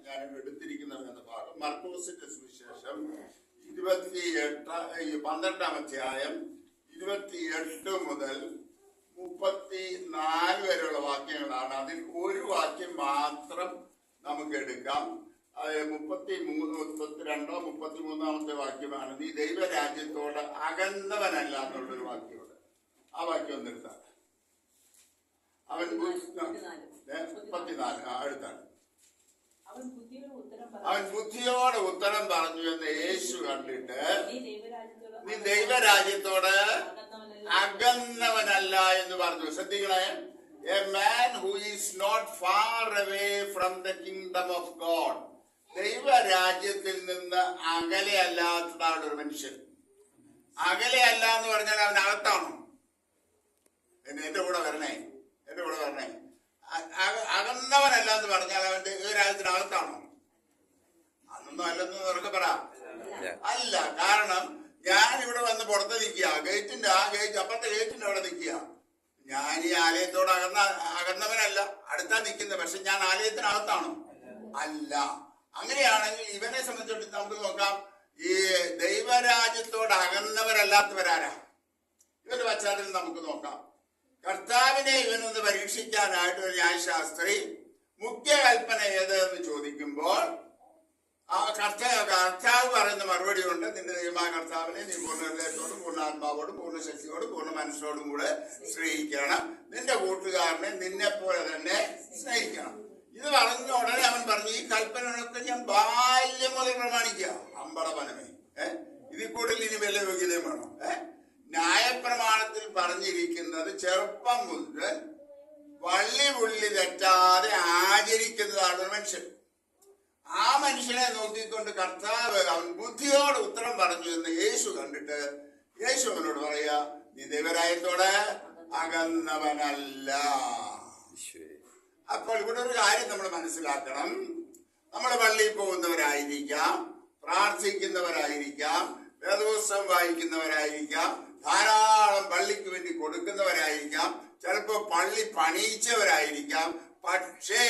ഞാൻ എടുത്തിരിക്കുന്നത് എന്ന ഭാഗം മർക്കോസിന്റെ സുവിശേഷം 12-ാം അധ്യായം 28 മുതൽ 34 വരെയുള്ള വാക്യങ്ങളാണ്. അതിൽ ഒരു വാക്യം മാത്രം നമുക്ക് എടുക്കാം. 32-33 വാക്യമാണ്. നീ ദൈവരാജ്യത്തോട് അകന്നവനല്ല എന്നുള്ളൊരു വാക്യമുണ്ട്. ആ വാക്യം ഒന്ന് എടുത്താൽ അവൻ 34 അടുത്താണ്. അവൻ ബുദ്ധിയോട് ഉത്തരം പറഞ്ഞു എന്ന് യേശു കണ്ടിട്ട് നീ ദൈവരാജ്യത്തോട് അകന്നവനല്ല എന്ന് പറഞ്ഞു. ശ്രദ്ധിക്കണേ, a man who is not far away from the kingdom of God. ദൈവരാജ്യത്തിൽ നിന്ന് അകലെ അല്ലാത്തതാണ് ഒരു മനുഷ്യൻ. അകലെ അല്ല എന്ന് പറഞ്ഞാൽ അവൻ അകത്താണോ? എന്റെ കൂടെ വരണേ. അകന്നവനല്ല എന്ന് പറഞ്ഞാൽ അവന്റെ രാജ്യത്തിനകത്താണോ? അതൊന്നും അല്ലെന്ന് ഉറക്കെ പറ. അല്ല. കാരണം ഞാൻ ഇവിടെ വന്ന് പുറത്ത് നിൽക്കുക, ഗേറ്റിന്റെ അപ്പുറത്തെ ഗേറ്റിന്റെ അവിടെ നിൽക്കുക. ഞാൻ ഈ ആലയത്തോട് അകന്നവനല്ല, അടുത്താ നിൽക്കുന്നത്. പക്ഷെ ഞാൻ ആലയത്തിനകത്താണോ? അല്ല. അങ്ങനെയാണെങ്കിൽ ഇവനെ സംബന്ധിച്ചിടത്തോളം നമുക്ക് നോക്കാം, ഈ ദൈവരാജ്യത്തോട് അകന്നവരല്ലാത്തവരാരാ? ഇവന്റെ പശ്ചാത്തലം നമുക്ക് നോക്കാം. കർത്താവിനെ ഇവനൊന്ന് പരീക്ഷിക്കാനായിട്ട് ഒരു ന്യായശാസ്ത്രി മുഖ്യ കൽപ്പന ഏത് എന്ന് ചോദിക്കുമ്പോൾ കർത്താവ് പറയുന്ന മറുപടി കൊണ്ട്, നിന്റെ ദൈവമായ കർത്താവിനെ നീ പൂർണ്ണ ഹൃദയത്തോടും പൂർണ്ണാത്മാവോടും പൂർണ്ണ ശക്തിയോടും പൂർണ്ണ മനസ്സോടും കൂടെ സ്നേഹിക്കണം, നിന്റെ കൂട്ടുകാരനെ നിന്നെ പോലെ തന്നെ സ്നേഹിക്കണം. ഇത് പറഞ്ഞ ഉടനെ അവൻ പറഞ്ഞു, ഈ കൽപ്പനകളൊക്കെ ഞാൻ ബാല്യം മുതൽ പ്രമാണിക്കുക. അമ്പടപനമേ, ഇതിൽ കൂടുതൽ ഇനി വല്ല യോഗ്യതയും വേണം? ന്യായപ്രമാണത്തിൽ പറഞ്ഞിരിക്കുന്നത് ചെറുപ്പം മുതൽ വള്ളി പുള്ളി തെറ്റാതെ ആചരിക്കുന്നതാണ് ഒരു മനുഷ്യൻ. ആ മനുഷ്യനെ നോക്കിക്കൊണ്ട് കർത്താവ് അവൻ ബുദ്ധിയോട് ഉത്തരം പറഞ്ഞു എന്ന് യേശു കണ്ടിട്ട് യേശു അവനോട് പറയാ, നീ ദൈവരാജ്യത്തോട് അകന്നവനല്ല. അപ്പോൾ ഇവിടെ ഒരു കാര്യം നമ്മൾ മനസ്സിലാക്കണം. നമ്മൾ പള്ളിയിൽ പോകുന്നവരായിരിക്കാം, പ്രാർത്ഥിക്കുന്നവരായിരിക്കാം, വേദപുസ്തകം വായിക്കുന്നവരായിരിക്കാം, ധാരാളം പള്ളിക്ക് വേണ്ടി കൊടുക്കുന്നവരായിരിക്കാം, ചിലപ്പോ പള്ളി പണിയിച്ചവരായിരിക്കാം. പക്ഷേ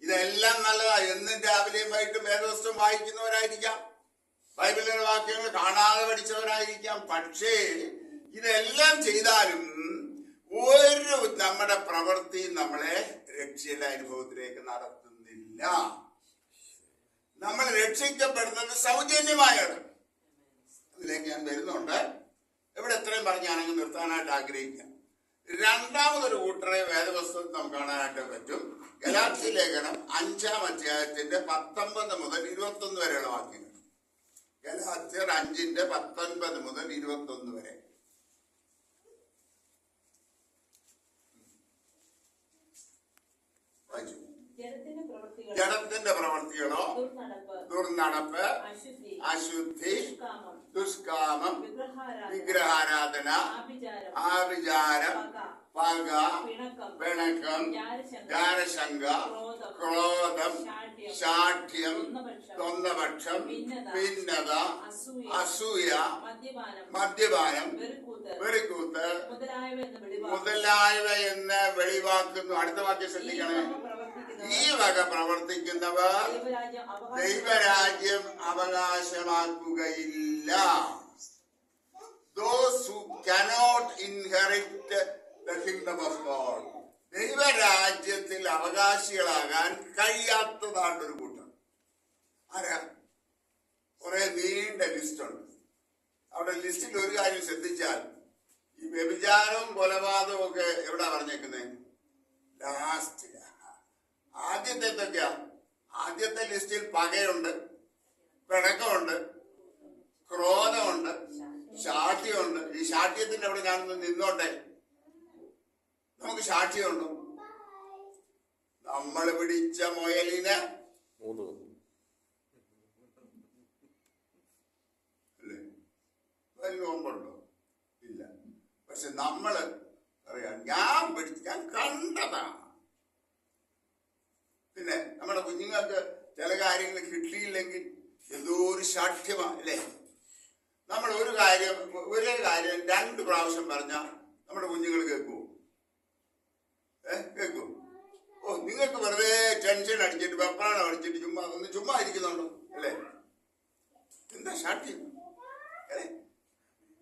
ഇതെല്ലാം നല്ലതാ. എന്നും രാവിലെയും വൈകിട്ടും വേദപുസ്തകം വായിക്കുന്നവരായിരിക്കാം, ബൈബിളിലെ വാക്യങ്ങൾ കാണാതെ പഠിച്ചവരായിരിക്കാം. പക്ഷേ ഇതെല്ലാം ചെയ്താലും ഒരു നമ്മുടെ പ്രവൃത്തി നമ്മളെ രക്ഷയുടെ അനുഭവത്തിലേക്ക് നടത്തുന്നില്ല. നമ്മൾ രക്ഷിക്കപ്പെടുന്നത് സൗജന്യമായാണ്. അതിലേക്ക് ഞാൻ വരുന്നുണ്ട്. ഇവിടെ എത്രയും പറഞ്ഞാണെങ്കിൽ നിർത്താനായിട്ട് ആഗ്രഹിക്കാം. രണ്ടാമതൊരു കൂട്ടറെ വേദപുസ്തകത്തിൽ നമുക്ക് കാണാനായിട്ട് പറ്റും. ഗലാത്യ ലേഖനം 5-ാം അധ്യായത്തിന്റെ 19 മുതൽ 21 വരെയുള്ള വാക്യങ്ങൾ. ഗലാത്യർ 5-ന്റെ 19 മുതൽ 21 വരെ. ജഡത്തിന്റെ പ്രവൃത്തികളോ ദുർനടപ്പ്, അശുദ്ധി, ദുഷ്കാമം, വിഗ്രഹാരാധന, ആഭിചാരം, പക, പിണക്കം, ജാരശങ്ക, ക്രോധം, ശാഠ്യം, തൊന്നപക്ഷം, ഭിന്നത, അസൂയ, മദ്യപാനം, വെറിക്കൂത്ത് മുതലായവ എന്ന് വെളിവാക്കുന്നു. അടുത്ത വാക്യം ശ്രദ്ധിക്കണേ. ഈ വക പ്രവർത്തിക്കുന്നവർ ദൈവരാജ്യം അവകാശമാക്കുകയില്ല. Those who cannot inherit the kingdom of God. ദൈവരാജ്യത്തിൽ അവകാശികളാകാൻ കഴിയാത്തതാണ് ഒരു കൂട്ടം. ആരാ? കുറെ നീണ്ട ലിസ്റ്റുണ്ട്. അവിടെ ലിസ്റ്റിൽ ഒരു കാര്യം ശ്രദ്ധിച്ചാൽ, ഈ വ്യഭിചാരവും കൊലപാതകവും ഒക്കെ എവിടാ പറഞ്ഞേക്കുന്നത്? ലാസ്റ്റില. ആദ്യത്തെ എന്തൊക്കെയാ? ആദ്യത്തെ ലിസ്റ്റിൽ പകയുണ്ട്, പിണക്കമുണ്ട്, ക്രോധമുണ്ട്, ശാഠ്യമുണ്ട്. ഈ ശാഠ്യത്തിന്റെ അവിടെ ഞാനൊന്ന് നിന്നോട്ടെ. നമുക്ക് ശാഠ്യമുണ്ടോ? നമ്മൾ പിടിച്ച മുയലിന് അല്ലേ വലിയ നോമ്പുണ്ടോ? ഇല്ല. പക്ഷെ നമ്മള് പറയാ, ഞാൻ കണ്ടതാണ്. പിന്നെ നമ്മുടെ കുഞ്ഞുങ്ങൾക്ക് ചില കാര്യങ്ങൾ കിട്ടിയില്ലെങ്കിൽ എന്തോ ഒരു ശാഠ്യമാണ് അല്ലേ? നമ്മൾ ഒരേ കാര്യം 2 പ്രാവശ്യം പറഞ്ഞാൽ നമ്മുടെ കുഞ്ഞുങ്ങൾ കേൾക്കുമോ? കേൾക്കും. ഓ, നിങ്ങൾക്ക് വെറുതെ ടെൻഷൻ അടിച്ചിട്ട് വെപ്രാളം അടിച്ചിട്ട് ചുമ്മാ ഇരിക്കുന്നുണ്ടോ അല്ലേ? എന്താ ശാഠ്യം അല്ലേ?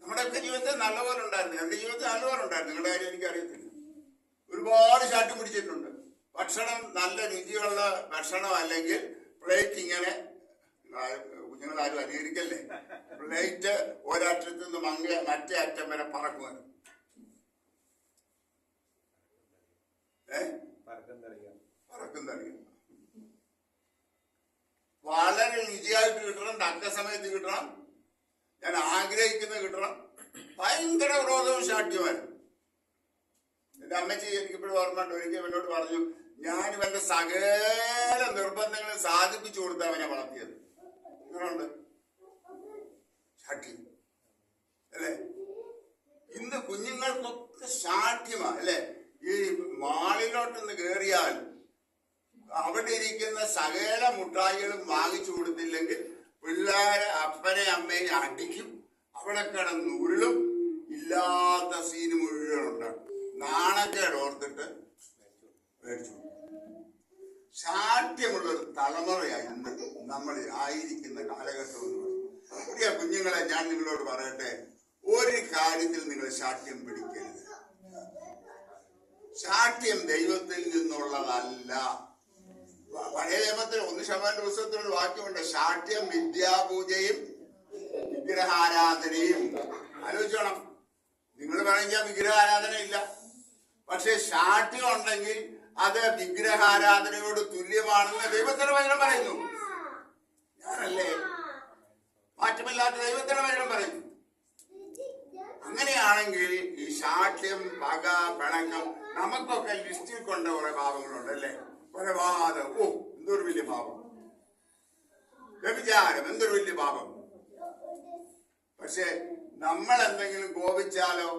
നമ്മുടെയൊക്കെ ജീവിതത്തിൽ നല്ലപോലെ ഉണ്ടായിരുന്നു. എന്റെ ജീവിതത്തിൽ നല്ലപോലെ ഉണ്ടായിരുന്നു. നിങ്ങളുടെ കാര്യം എനിക്കറിയത്തില്ല. ഒരുപാട് ശാഠ്യം പിടിച്ചിട്ടുണ്ട്. ഭക്ഷണം നല്ല രുചിയുള്ള ഭക്ഷണം അല്ലെങ്കിൽ പ്ലേറ്റ് ഇങ്ങനെ, കുഞ്ഞുങ്ങളാരും അനുകരിക്കല്ലേ, പ്ലേറ്റ് ഒരറ്റത്ത് നിന്ന് മറ്റേ അറ്റം വരെ പറക്കുവാനും പറക്കും തളിക വളരെ രുചിയായിട്ട് കിട്ടണം, തക്ക സമയത്ത് കിട്ടണം, ഞാൻ ആഗ്രഹിക്കുന്നത് കിട്ടണം. ഭയങ്കര വിരോധവും ശാഠ്യമായിരുന്നു. എന്റെ അമ്മച്ചി എനിക്കിപ്പോഴും ഓർമ്മയുണ്ട്. ഒരിക്കൽ എന്നോട് പറഞ്ഞു, ഞാനും എന്റെ സകല നിർബന്ധങ്ങളും സാധിപ്പിച്ചു കൊടുത്ത അവനെ വളർത്തിയത്. ഇങ്ങനുണ്ട് ശാഠ്യം അല്ലേ? ഇന്ന് കുഞ്ഞുങ്ങൾക്കൊക്കെ ശാഠ്യമാ അല്ലേ? ഈ മാളിലോട്ടൊന്ന് കയറിയാൽ അവിടെ ഇരിക്കുന്ന സകല മുട്ടായികളും വാങ്ങിച്ചു കൊടുത്തില്ലെങ്കിൽ പിള്ളേരെ അപ്പനെ അമ്മയെ അടിക്കും, അവിടെ കിടന്ന് ഉരുളും, ഇല്ലാത്ത സീന് മുഴുവൻ ഉണ്ടാക്കും. നാണക്കേട് ഓർത്തിട്ട് മേടിച്ചു. ശാഠ്യമുള്ളൊരു തലമുറയായി ഇന്ന് നമ്മൾ ആയിരിക്കുന്ന കാലഘട്ടം എന്ന് പറയും. പ്രിയ കുഞ്ഞുങ്ങളെ, ഞാൻ നിങ്ങളോട് പറയട്ടെ, ഒരു കാര്യത്തിൽ നിങ്ങൾ ശാഠ്യം പിടിക്കരുത്. ശാഠ്യം ദൈവത്തിൽ നിന്നുള്ളതല്ല. പഴയ നിയമത്തിൽ 1 ശമൂവേൽ പുസ്തകത്തിലൊരു വാക്യമുണ്ട്, ശാഠ്യം വിദ്യാപൂജയും വിഗ്രഹാരാധനയും. ആലോചിച്ചോണം. നിങ്ങൾ വേണമെങ്കിൽ വിഗ്രഹാരാധന ഇല്ല, പക്ഷെ ശാഠ്യം ഉണ്ടെങ്കിൽ അത് വിഗ്രഹാരാധനയോട് തുല്യമാണെന്ന് ദൈവത്തിന്റെ വചനം പറയുന്നു. ഞാനല്ലേ? മാറ്റമില്ലാത്ത ദൈവത്തിന്റെ വചനം പറയുന്നു. അങ്ങനെയാണെങ്കിൽ ഈ ശാഠ്യം, പക, പിണക്കം, നമുക്കൊക്കെ ലിസ്റ്റിൽ കൊണ്ട കുറെ പാപങ്ങളുണ്ട് അല്ലേ? കൊലപാതകം, ഓ എന്തൊരു വലിയ പാപം. വ്യഭിചാരം, എന്തൊരു വലിയ പാപം. പക്ഷെ നമ്മൾ എന്തെങ്കിലും കോപിച്ചാലോ,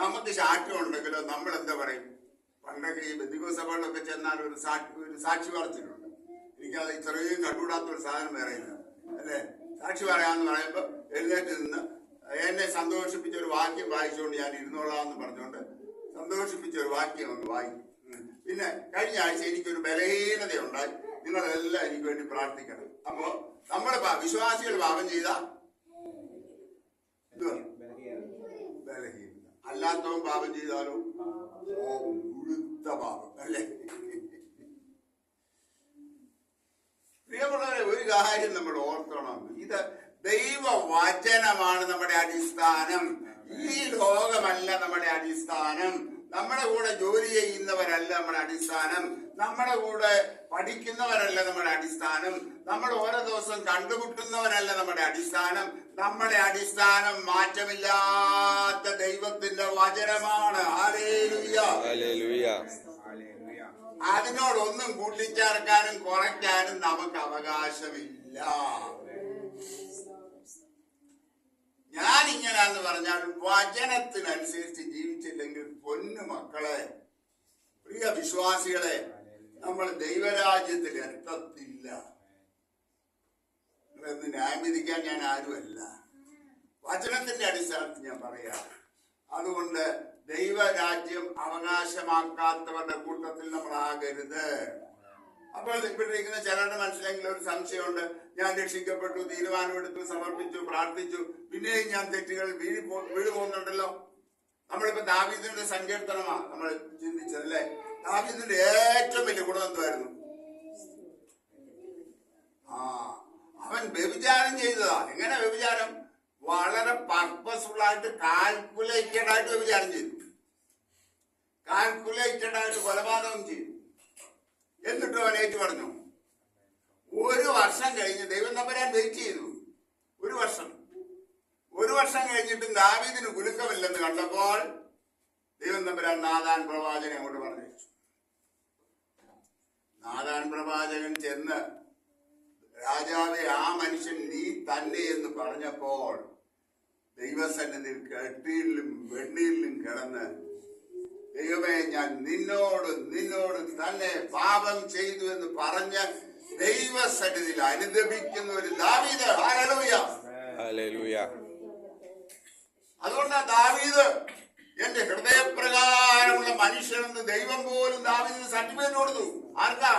നമുക്ക് ശാഠ്യം ഉണ്ടെങ്കിലോ നമ്മൾ എന്താ പറയും? പണ്ടൊക്കെ ഈ ബന്ധുസഭകളിലൊക്കെ ചെന്നാൽ ഒരു സാക്ഷി പറച്ചിലുണ്ട്. എനിക്കത് ഇത്രയും കണ്ടുകൂടാത്തൊരു സാധനം വേറെ ഇല്ല അല്ലേ? സാക്ഷി പറയാന്ന് പറയുമ്പോ എഴുന്നേറ്റ് നിന്ന് എന്നെ സന്തോഷിപ്പിച്ച ഒരു വാക്യം വായിച്ചുകൊണ്ട് ഞാൻ ഇരുന്നോളാന്ന് പറഞ്ഞുകൊണ്ട് സന്തോഷിപ്പിച്ച ഒരു വാക്യം ഒന്ന് വായിക്കും. പിന്നെ കഴിഞ്ഞ ആഴ്ച എനിക്കൊരു ബലഹീനതയുണ്ടായി, നിങ്ങളെല്ലാം എനിക്ക് വേണ്ടി പ്രാർത്ഥിക്കണം. അപ്പോ നമ്മുടെ വിശ്വാസികൾ പാപം ചെയ്ത ബലഹീനത, അല്ലാത്തവൻ പാപം ചെയ്താലോ മുഴുത്ത പാപം അല്ലേ? പ്രിയമുള്ളവരെ, ഒരു കാര്യം നമ്മൾ ഓർക്കണം, ഇത് ദൈവവചനമാണ് നമ്മുടെ അടിസ്ഥാനം. ഈ ലോകമല്ല നമ്മുടെ അടിസ്ഥാനം. നമ്മുടെ കൂടെ ജോലി ചെയ്യുന്നവരല്ല നമ്മുടെ അടിസ്ഥാനം. നമ്മുടെ കൂടെ പഠിക്കുന്നവരല്ല നമ്മുടെ അടിസ്ഥാനം. നമ്മൾ ഓരോ ദിവസം കണ്ടുമുട്ടുന്നവരല്ല നമ്മുടെ അടിസ്ഥാനം. നമ്മുടെ അടിസ്ഥാനം മാറ്റമില്ലാത്ത ദൈവത്തിന്റെ വചനമാണ്. Hallelujah, hallelujah. അതിനോടൊന്നും കൂട്ടിച്ചേർക്കാനും കുറയ്ക്കാനും നമുക്ക് അവകാശമില്ല. ഞാനിങ്ങനാന്ന് പറഞ്ഞാൽ വചനത്തിനനുസരിച്ച് ജീവിച്ചില്ലെങ്കിൽ പൊന്നു മക്കളെ, പ്രിയ വിശ്വാസികളെ, നമ്മൾ ദൈവരാജ്യത്തിൽ എത്തത്തില്ല. നിങ്ങളെന്ന് ന്യായം വിധിക്കാൻ ഞാൻ ആരുമല്ല, വചനത്തിന്റെ അടിസ്ഥാനത്തിൽ ഞാൻ പറയാം. അതുകൊണ്ട് ദൈവരാജ്യം അവകാശമാക്കാത്തവരുടെ കൂട്ടത്തിൽ നമ്മൾ ആകരുത്. അപ്പോൾ ഇവിടെ ഇരിക്കുന്ന ചിലരുടെ മനസ്സിലെങ്കിലും ഒരു സംശയമുണ്ട്, ഞാൻ രക്ഷിക്കപ്പെട്ടു, തീരുമാനമെടുത്തു, സമർപ്പിച്ചു, പ്രാർത്ഥിച്ചു, പിന്നെയും ഞാൻ തെറ്റുകൾ വീഴു പോകുന്നുണ്ടല്ലോ. നമ്മളിപ്പോ ദാവീദിന്റെ സങ്കീർത്തനമാണ് നമ്മൾ ചിന്തിച്ചത് അല്ലേ? ദാവീദിന്റെ ഏറ്റവും വലിയ ഗുണം എന്തുവായിരുന്നു? അവൻ വ്യഭിചാരം ചെയ്തതാ. എങ്ങനെ വ്യഭിചാരം? വളരെ പർപ്പസ്ഫുൾ ആയിട്ട്, കാൽക്കുലേറ്റഡ് ആയിട്ട് വ്യഭിചാരം ചെയ്തു, കാൽക്കുലേറ്റഡ് ആയിട്ട് കൊലപാതകം ചെയ്തു. എന്നിട്ടും അവൻ ഏറ്റു പറഞ്ഞു. 1 വർഷം കഴിഞ്ഞ് ദൈവം തമ്പുരാൻ വെയിറ്റ് ചെയ്തു. 1 വർഷം കഴിഞ്ഞിട്ടും ദാവീദിന് കുലുക്കമില്ലെന്ന് കണ്ടപ്പോൾ ദൈവം തമ്പുരാൻ നാഥാൻ പ്രവാചകനെ അങ്ങോട്ട് പറഞ്ഞു. നാഥാൻ പ്രവാചകൻ ചെന്ന് രാജാവെ, ആ മനുഷ്യൻ നീ തന്നെ എന്ന് പറഞ്ഞപ്പോൾ ദൈവസന്നിധിയിൽ കെട്ടിയിലും വെണ്ണീരിലും കിടന്ന്, ദൈവമേ, ഞാൻ നിന്നോട് തന്നെ പാപം ചെയ്തു എന്ന് പറഞ്ഞ് ദൈവസന്നിധിയിൽ അനുദപിക്കുന്ന ഒരു ദാവീദ്. Hallelujah, hallelujah. അതുകൊണ്ടാ ദാവീദ് എന്റെ ഹൃദയപ്രകാരമുള്ള മനുഷ്യനെന്ന് ദൈവം പോലും ദാവീദിന് സർട്ടിഫിക്കറ്റ് കൊടുത്തു. ആർക്കാ?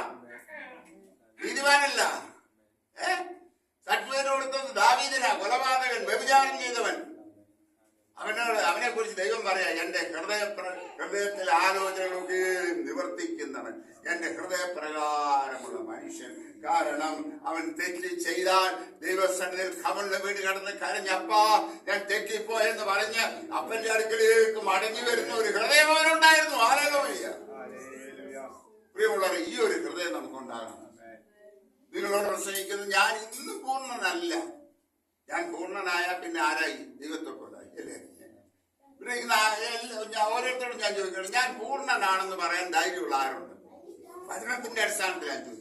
നീതിമാനല്ല. സർട്ടിഫിക്കറ്റ് കൊടുത്തത് ദാവീദിനാ. കൊലപാതകൻ, വ്യഭിചാരം ചെയ്തവൻ. അവനെ കുറിച്ച് ദൈവം പറയാ, എന്റെ ഹൃദയത്തിൽ ആലോചനകളൊക്കെ നിവർത്തിക്കുന്നവൻ, എന്റെ ഹൃദയപ്രകാരമുള്ള മനുഷ്യൻ. കാരണം അവൻ തെറ്റ് ചെയ്താൽ ദൈവസന്നിധിയിൽ കമലിന്റെ വീട് കടന്ന് കരഞ്ഞപ്പാ ഞാൻ തെറ്റിപ്പോയെന്ന് പറഞ്ഞ് അപ്പന്റെ അടുക്കലേക്ക് മടങ്ങി വരുന്ന ഒരു ഹൃദയം അവനുണ്ടായിരുന്നു. ഹല്ലേലൂയ. പ്രിയമുള്ളവരെ, ഈ ഒരു ഹൃദയം നമുക്കുണ്ടാകണം. നിങ്ങളോട് പ്രസംഗിക്കുന്നത് ഞാൻ ഇന്ന് പൂർണ്ണനല്ല. ഞാൻ പൂർണ്ണനായ പിന്നെ ആരായി? ദൈവത്തെക്കൊണ്ടായി അല്ലേ? പിന്നെ ഓരോരുത്തരോടും ഞാൻ ചോദിക്കണം, ഞാൻ പൂർണ്ണനാണെന്ന് പറയാൻ ധൈര്യമുള്ള ആരുണ്ട്? വചനത്തിന്റെ അടിസ്ഥാനത്തിൽ ഞാൻ ചോദിക്കും.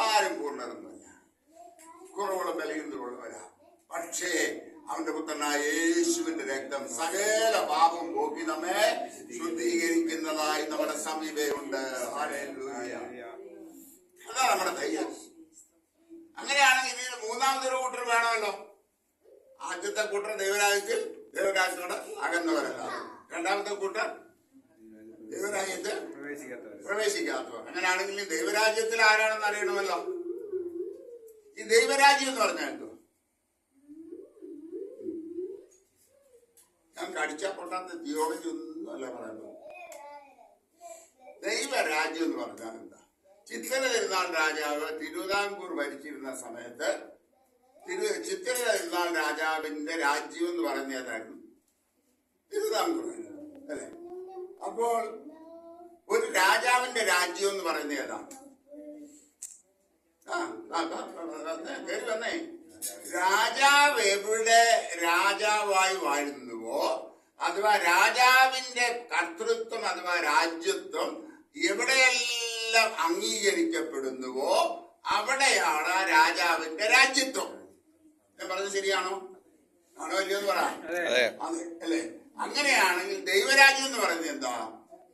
ആരും പൂർണ്ണരൊന്നുമല്ല, കുറവുള്ള ബലഹീനതയുള്ളവരാ. പക്ഷേ അവന്റെ പുത്രനായ യേശുവിന്റെ രക്തം സകല പാപം പോക്കി നമ്മെ ശുദ്ധീകരിക്കുന്നതായി നമ്മുടെ സമീപമുണ്ട്. ഹല്ലേലൂയ. അതാ നമ്മുടെ ധൈര്യം. അങ്ങനെയാണെങ്കിൽ ഇതിന് മൂന്നാമതൊരു കൂട്ടർ വേണമല്ലോ. ആദ്യത്തെ കൂട്ടർ ദൈവരാജ്യത്തോട് അകന്നവരല്ല. രണ്ടാമത്തെ കൂട്ടർ ദൈവരാജ്യത്തിൽ പ്രവേശിക്കാത്തവർ. അങ്ങനെയാണെങ്കിൽ ദൈവരാജ്യത്തിൽ ആരാണെന്ന് അറിയണമല്ലോ. ഈ ദൈവരാജ്യം എന്ന് പറഞ്ഞാൽ എന്തോ? ഞാൻ കടിച്ച പൊട്ടാത്ത തിയോളജി ഒന്നും അല്ല പറയുന്നത്. ദൈവരാജ്യം എന്ന് പറഞ്ഞാൽ എന്താ? ചിത്തിര തിരുനാൾ രാജാവ് തിരുവിതാംകൂർ ഭരിച്ചിരുന്ന സമയത്ത് ചിത്തിര തിരുനാൾ രാജാവിന്റെ രാജ്യം എന്ന് പറഞ്ഞതായിരുന്നു തിരുവിതാംകൂർ അല്ലെ? അപ്പോൾ ഒരു രാജാവിന്റെ രാജ്യം എന്ന് പറയുന്ന ഏതാണ്? കയറി വന്നേ. രാജാവ് എവിടെ രാജാവായി വാഴുന്നുവോ, അഥവാ രാജാവിന്റെ കർത്തൃത്വം അഥവാ രാജ്യത്വം എവിടെയെല്ലാം അംഗീകരിക്കപ്പെടുന്നുവോ അവിടെയാണ് രാജാവിന്റെ രാജ്യത്വം. ഞാൻ പറഞ്ഞത് ശരിയാണോ? ആണോ അല്ലയോ എന്ന് പറയാം. അല്ലേ? അങ്ങനെയാണെങ്കിൽ ദൈവരാജ്യം എന്ന് പറയുന്നത് എന്താ?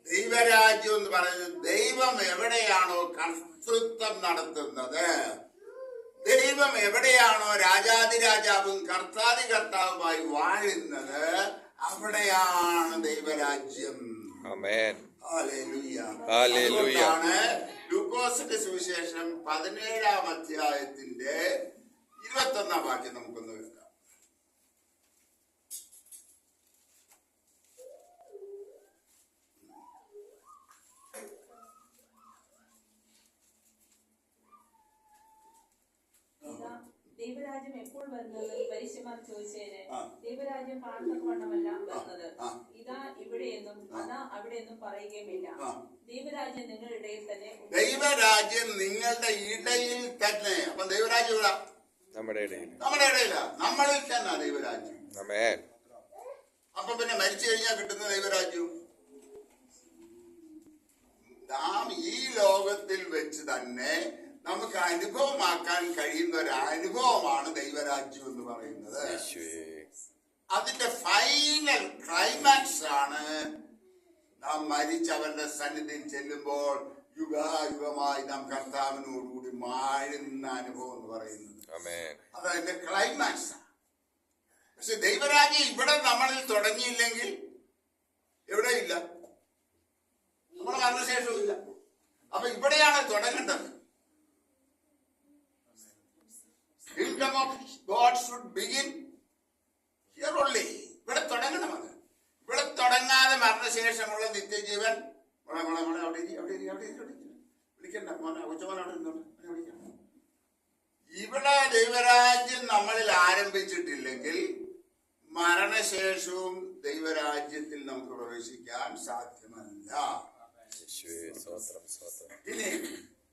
ദൈവരാജ്യം എന്ന് പറയുന്നത് ദൈവം എവിടെയാണോ കർത്തൃത്വം നടത്തുന്നത്, ദൈവം എവിടെയാണോ രാജാതിരാജാവും കർത്താതികർത്താവുമായി വാഴുന്നത്, അവിടെയാണ് ദൈവരാജ്യം. അതുകൊണ്ടാണ് ലൂക്കോസിന്റെ സുവിശേഷം 17-ാം അധ്യായത്തിന്റെ 21-ാം വാക്യം നമുക്കൊന്ന് കേൾക്കാം. ദൈവരാജ്യം എപ്പോൾ വരുന്നത്? പരീശന്മാർ ചോദിച്ചതിന് ദൈവരാജ്യം കാണത്തക്കവണ്ണമല്ല വരുന്നത്. ഇതാ ഇവിടെയെന്നും അതാ അവിടെയെന്നും പറയുകയുമില്ല. ദൈവരാജ്യം നിങ്ങളുടെ ഇടയിൽ തന്നെ. ദൈവരാജ്യം നിങ്ങളുടെ ഇടയിൽ തന്നെ. അപ്പൊ ദൈവരാജ്യം ഇവിടെ നമ്മുടെ ഇടയില, നമ്മളിൽ തന്നെ ദൈവരാജ്യം. അപ്പൊ പിന്നെ മരിച്ചു കഴിഞ്ഞാൽ കിട്ടുന്ന ദൈവരാജ്യം നാം ഈ ലോകത്തിൽ വെച്ച് തന്നെ നമുക്ക് അനുഭവമാക്കാൻ കഴിയുന്ന ഒരു അനുഭവമാണ് ദൈവരാജ്യം എന്ന് പറയുന്നത്. അതിന്റെ ഫൈനൽ ക്ലൈമാക്സ് ആണ് നാം മരിച്ചവന്റെ സന്നിധിയിൽ ചെല്ലുമ്പോൾ യുഗായുഗമായി നാം കർത്താവിനോടുകൂടി വാഴുന്ന അനുഭവം എന്ന് പറയുന്നത്. അതതിന്റെ ക്ലൈമാക്സ് ആണ്. പക്ഷെ ദൈവരാജ്യം ഇവിടെ നമ്മളിൽ തുടങ്ങിയില്ലെങ്കിൽ എവിടെയില്ല, നമ്മുടെ മരണശേഷവും ഇല്ല. അപ്പൊ ഇവിടെയാണ് തുടങ്ങേണ്ടത്. Kingdom of God should begin here only. ഇവിടെ തുടങ്ങണം. അത് ഇവിടെ തുടങ്ങാതെ മരണശേഷമുള്ള നിത്യജീവൻ വിളിക്കണ്ട മോനെ, ഉച്ചമോൻ അവിടെ വിളിക്കണം. ഇവിടെ ദൈവരാജ്യം നമ്മളിൽ ആരംഭിച്ചിട്ടില്ലെങ്കിൽ മരണശേഷവും ദൈവരാജ്യത്തിൽ നമുക്ക് പ്രവേശിക്കാൻ സാധ്യമല്ല. ഇനി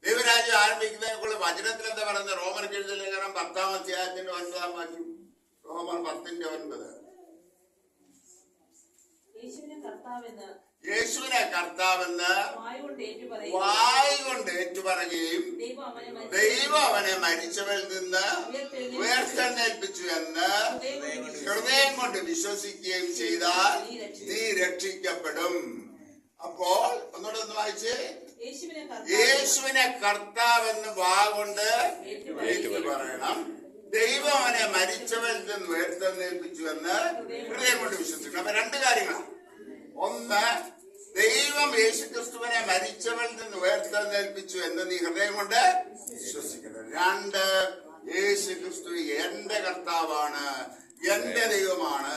ദൈവരാജ്യം ആരംഭിക്കുന്നതിനുള്ള വചനത്തിൽ എന്താ പറയുന്നത്? റോമർക്ക് എഴുതിയ ലേഖനം 10-ാം അധ്യായത്തിന്റെ 9-ാം വാക്യം. റോമർ 10:9. യേശുവിനെ കർത്താവെന്ന് വായ് കൊണ്ട് ഏറ്റുപറയുകയും ദൈവം അവനെ മരിച്ചവരിൽ നിന്ന് ഉയർത്തെഴുന്നേൽപ്പിച്ചു എന്ന് ഹൃദയം കൊണ്ട് വിശ്വസിക്കുകയും ചെയ്താൽ നീ രക്ഷിക്കപ്പെടും. അപ്പോൾ ഒന്നുകൂടെ ഒന്ന് വായിച്ചേ. യേശുവിനെ കർത്താവെന്ന് വാ കൊണ്ട് ഏറ്റു പറയണം, ദൈവം അവനെ മരിച്ചവരിൽ നിന്ന് ഉയർത്തെഴുന്നേൽപ്പിച്ചു എന്ന് ഹൃദയം കൊണ്ട് വിശ്വസിക്കണം. അപ്പൊ രണ്ട് കാര്യങ്ങളാണ്. ഒന്ന്, ദൈവം യേശുക്രിസ്തുവിനെ മരിച്ചവരിൽ നിന്ന് ഉയർത്തെഴുന്നേൽപ്പിച്ചു എന്ന് നീ ഹൃദയം കൊണ്ട് വിശ്വസിക്കണം. രണ്ട്, യേശുക്രിസ്തു എന്റെ കർത്താവാണ്, എന്റെ ദൈവമാണ്,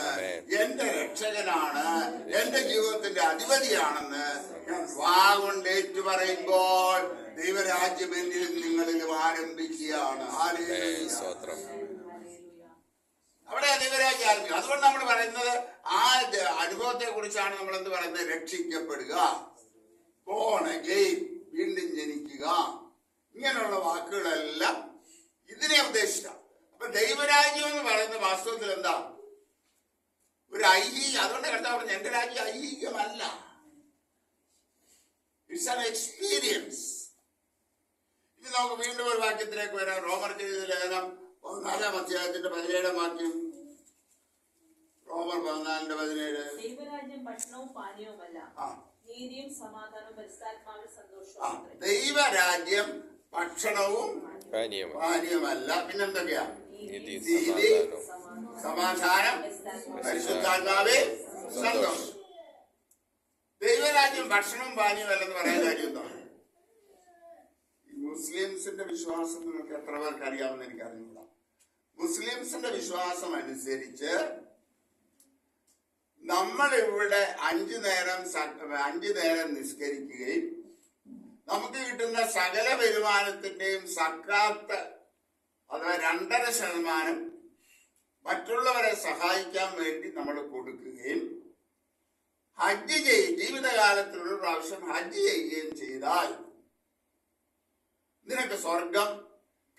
എന്റെ രക്ഷകനാണ്, എന്റെ ജീവിതത്തിന്റെ അധിപതിയാണെന്ന് ഞാൻ വാ കൊണ്ട് ഏറ്റു പറയുമ്പോൾ ദൈവരാജ്യം എന്നിൽ നിങ്ങളിലും ആരംഭിക്കുകയാണ്. അവിടെ ദൈവരാജ്യം ആരംഭിക്കും. അതുകൊണ്ട് നമ്മൾ പറയുന്നത് ആ അനുഭവത്തെ കുറിച്ചാണ് നമ്മൾ എന്ത് പറയുന്നത്? രക്ഷിക്കപ്പെടുക, born again, വീണ്ടും ജനിക്കുക, ഇങ്ങനെയുള്ള വാക്കുകളെല്ലാം ഇതിനെ ഉദ്ദേശിക്കാം. അപ്പൊ ദൈവരാജ്യം എന്ന് പറയുന്ന വാസ്തവത്തിൽ എന്താ? ഒരു ഐഹിക. അതുകൊണ്ട് കർത്താവ് പറഞ്ഞു എന്റെ രാജ്യം ഐഹികമല്ല, ഇറ്റ്സ് ആൻ എക്സ്പീരിയൻസ്. ഇനി നമുക്ക് വീണ്ടും ഒരു വാക്യത്തിലേക്ക് വരാം. റോമർക്ക് എഴുതിയ ലേഖനം 14-ാം അധ്യായത്തിന്റെ 17-ാം വാക്യം. റോമർ 14:17. ദൈവരാജ്യം ഭക്ഷണവും പാനീയവുമല്ല, നീതിയും സമാധാനവും പരിശുദ്ധാത്മാവിൽ സന്തോഷവും. ദൈവരാജ്യം ഭക്ഷണവും പാനീയമല്ല, പിന്നെന്തൊക്കെയാ? നീതി, സമാധാനം, പരിശുദ്ധാത്മാവിൽ സന്തോഷം. ദൈവരാജ്യം ഭക്ഷണവും പാനീയവും അല്ലെന്ന് പറയാൻ കാര്യം എന്താണ്? മുസ്ലിംസിന്റെ വിശ്വാസം നിങ്ങൾക്ക് എത്ര പേർക്ക് അറിയാമെന്ന് എനിക്ക് അറിഞ്ഞില്ല. മുസ്ലിംസിന്റെ വിശ്വാസം അനുസരിച്ച് നമ്മൾ ഇവിടെ 5 നേരം നിസ്കരിക്കുകയും നമുക്ക് കിട്ടുന്ന സകല വരുമാനത്തിന്റെയും സക്കാത്ത് അഥവാ 2.5% മറ്റുള്ളവരെ സഹായിക്കാൻ വേണ്ടി നമ്മൾ കൊടുക്കുകയും ഹജ്ജ് ജീവിതകാലത്തിൽ ഒരു പ്രാവശ്യം ഹജ്ജ് ചെയ്യുകയും ചെയ്താൽ നിനക്ക് സ്വർഗം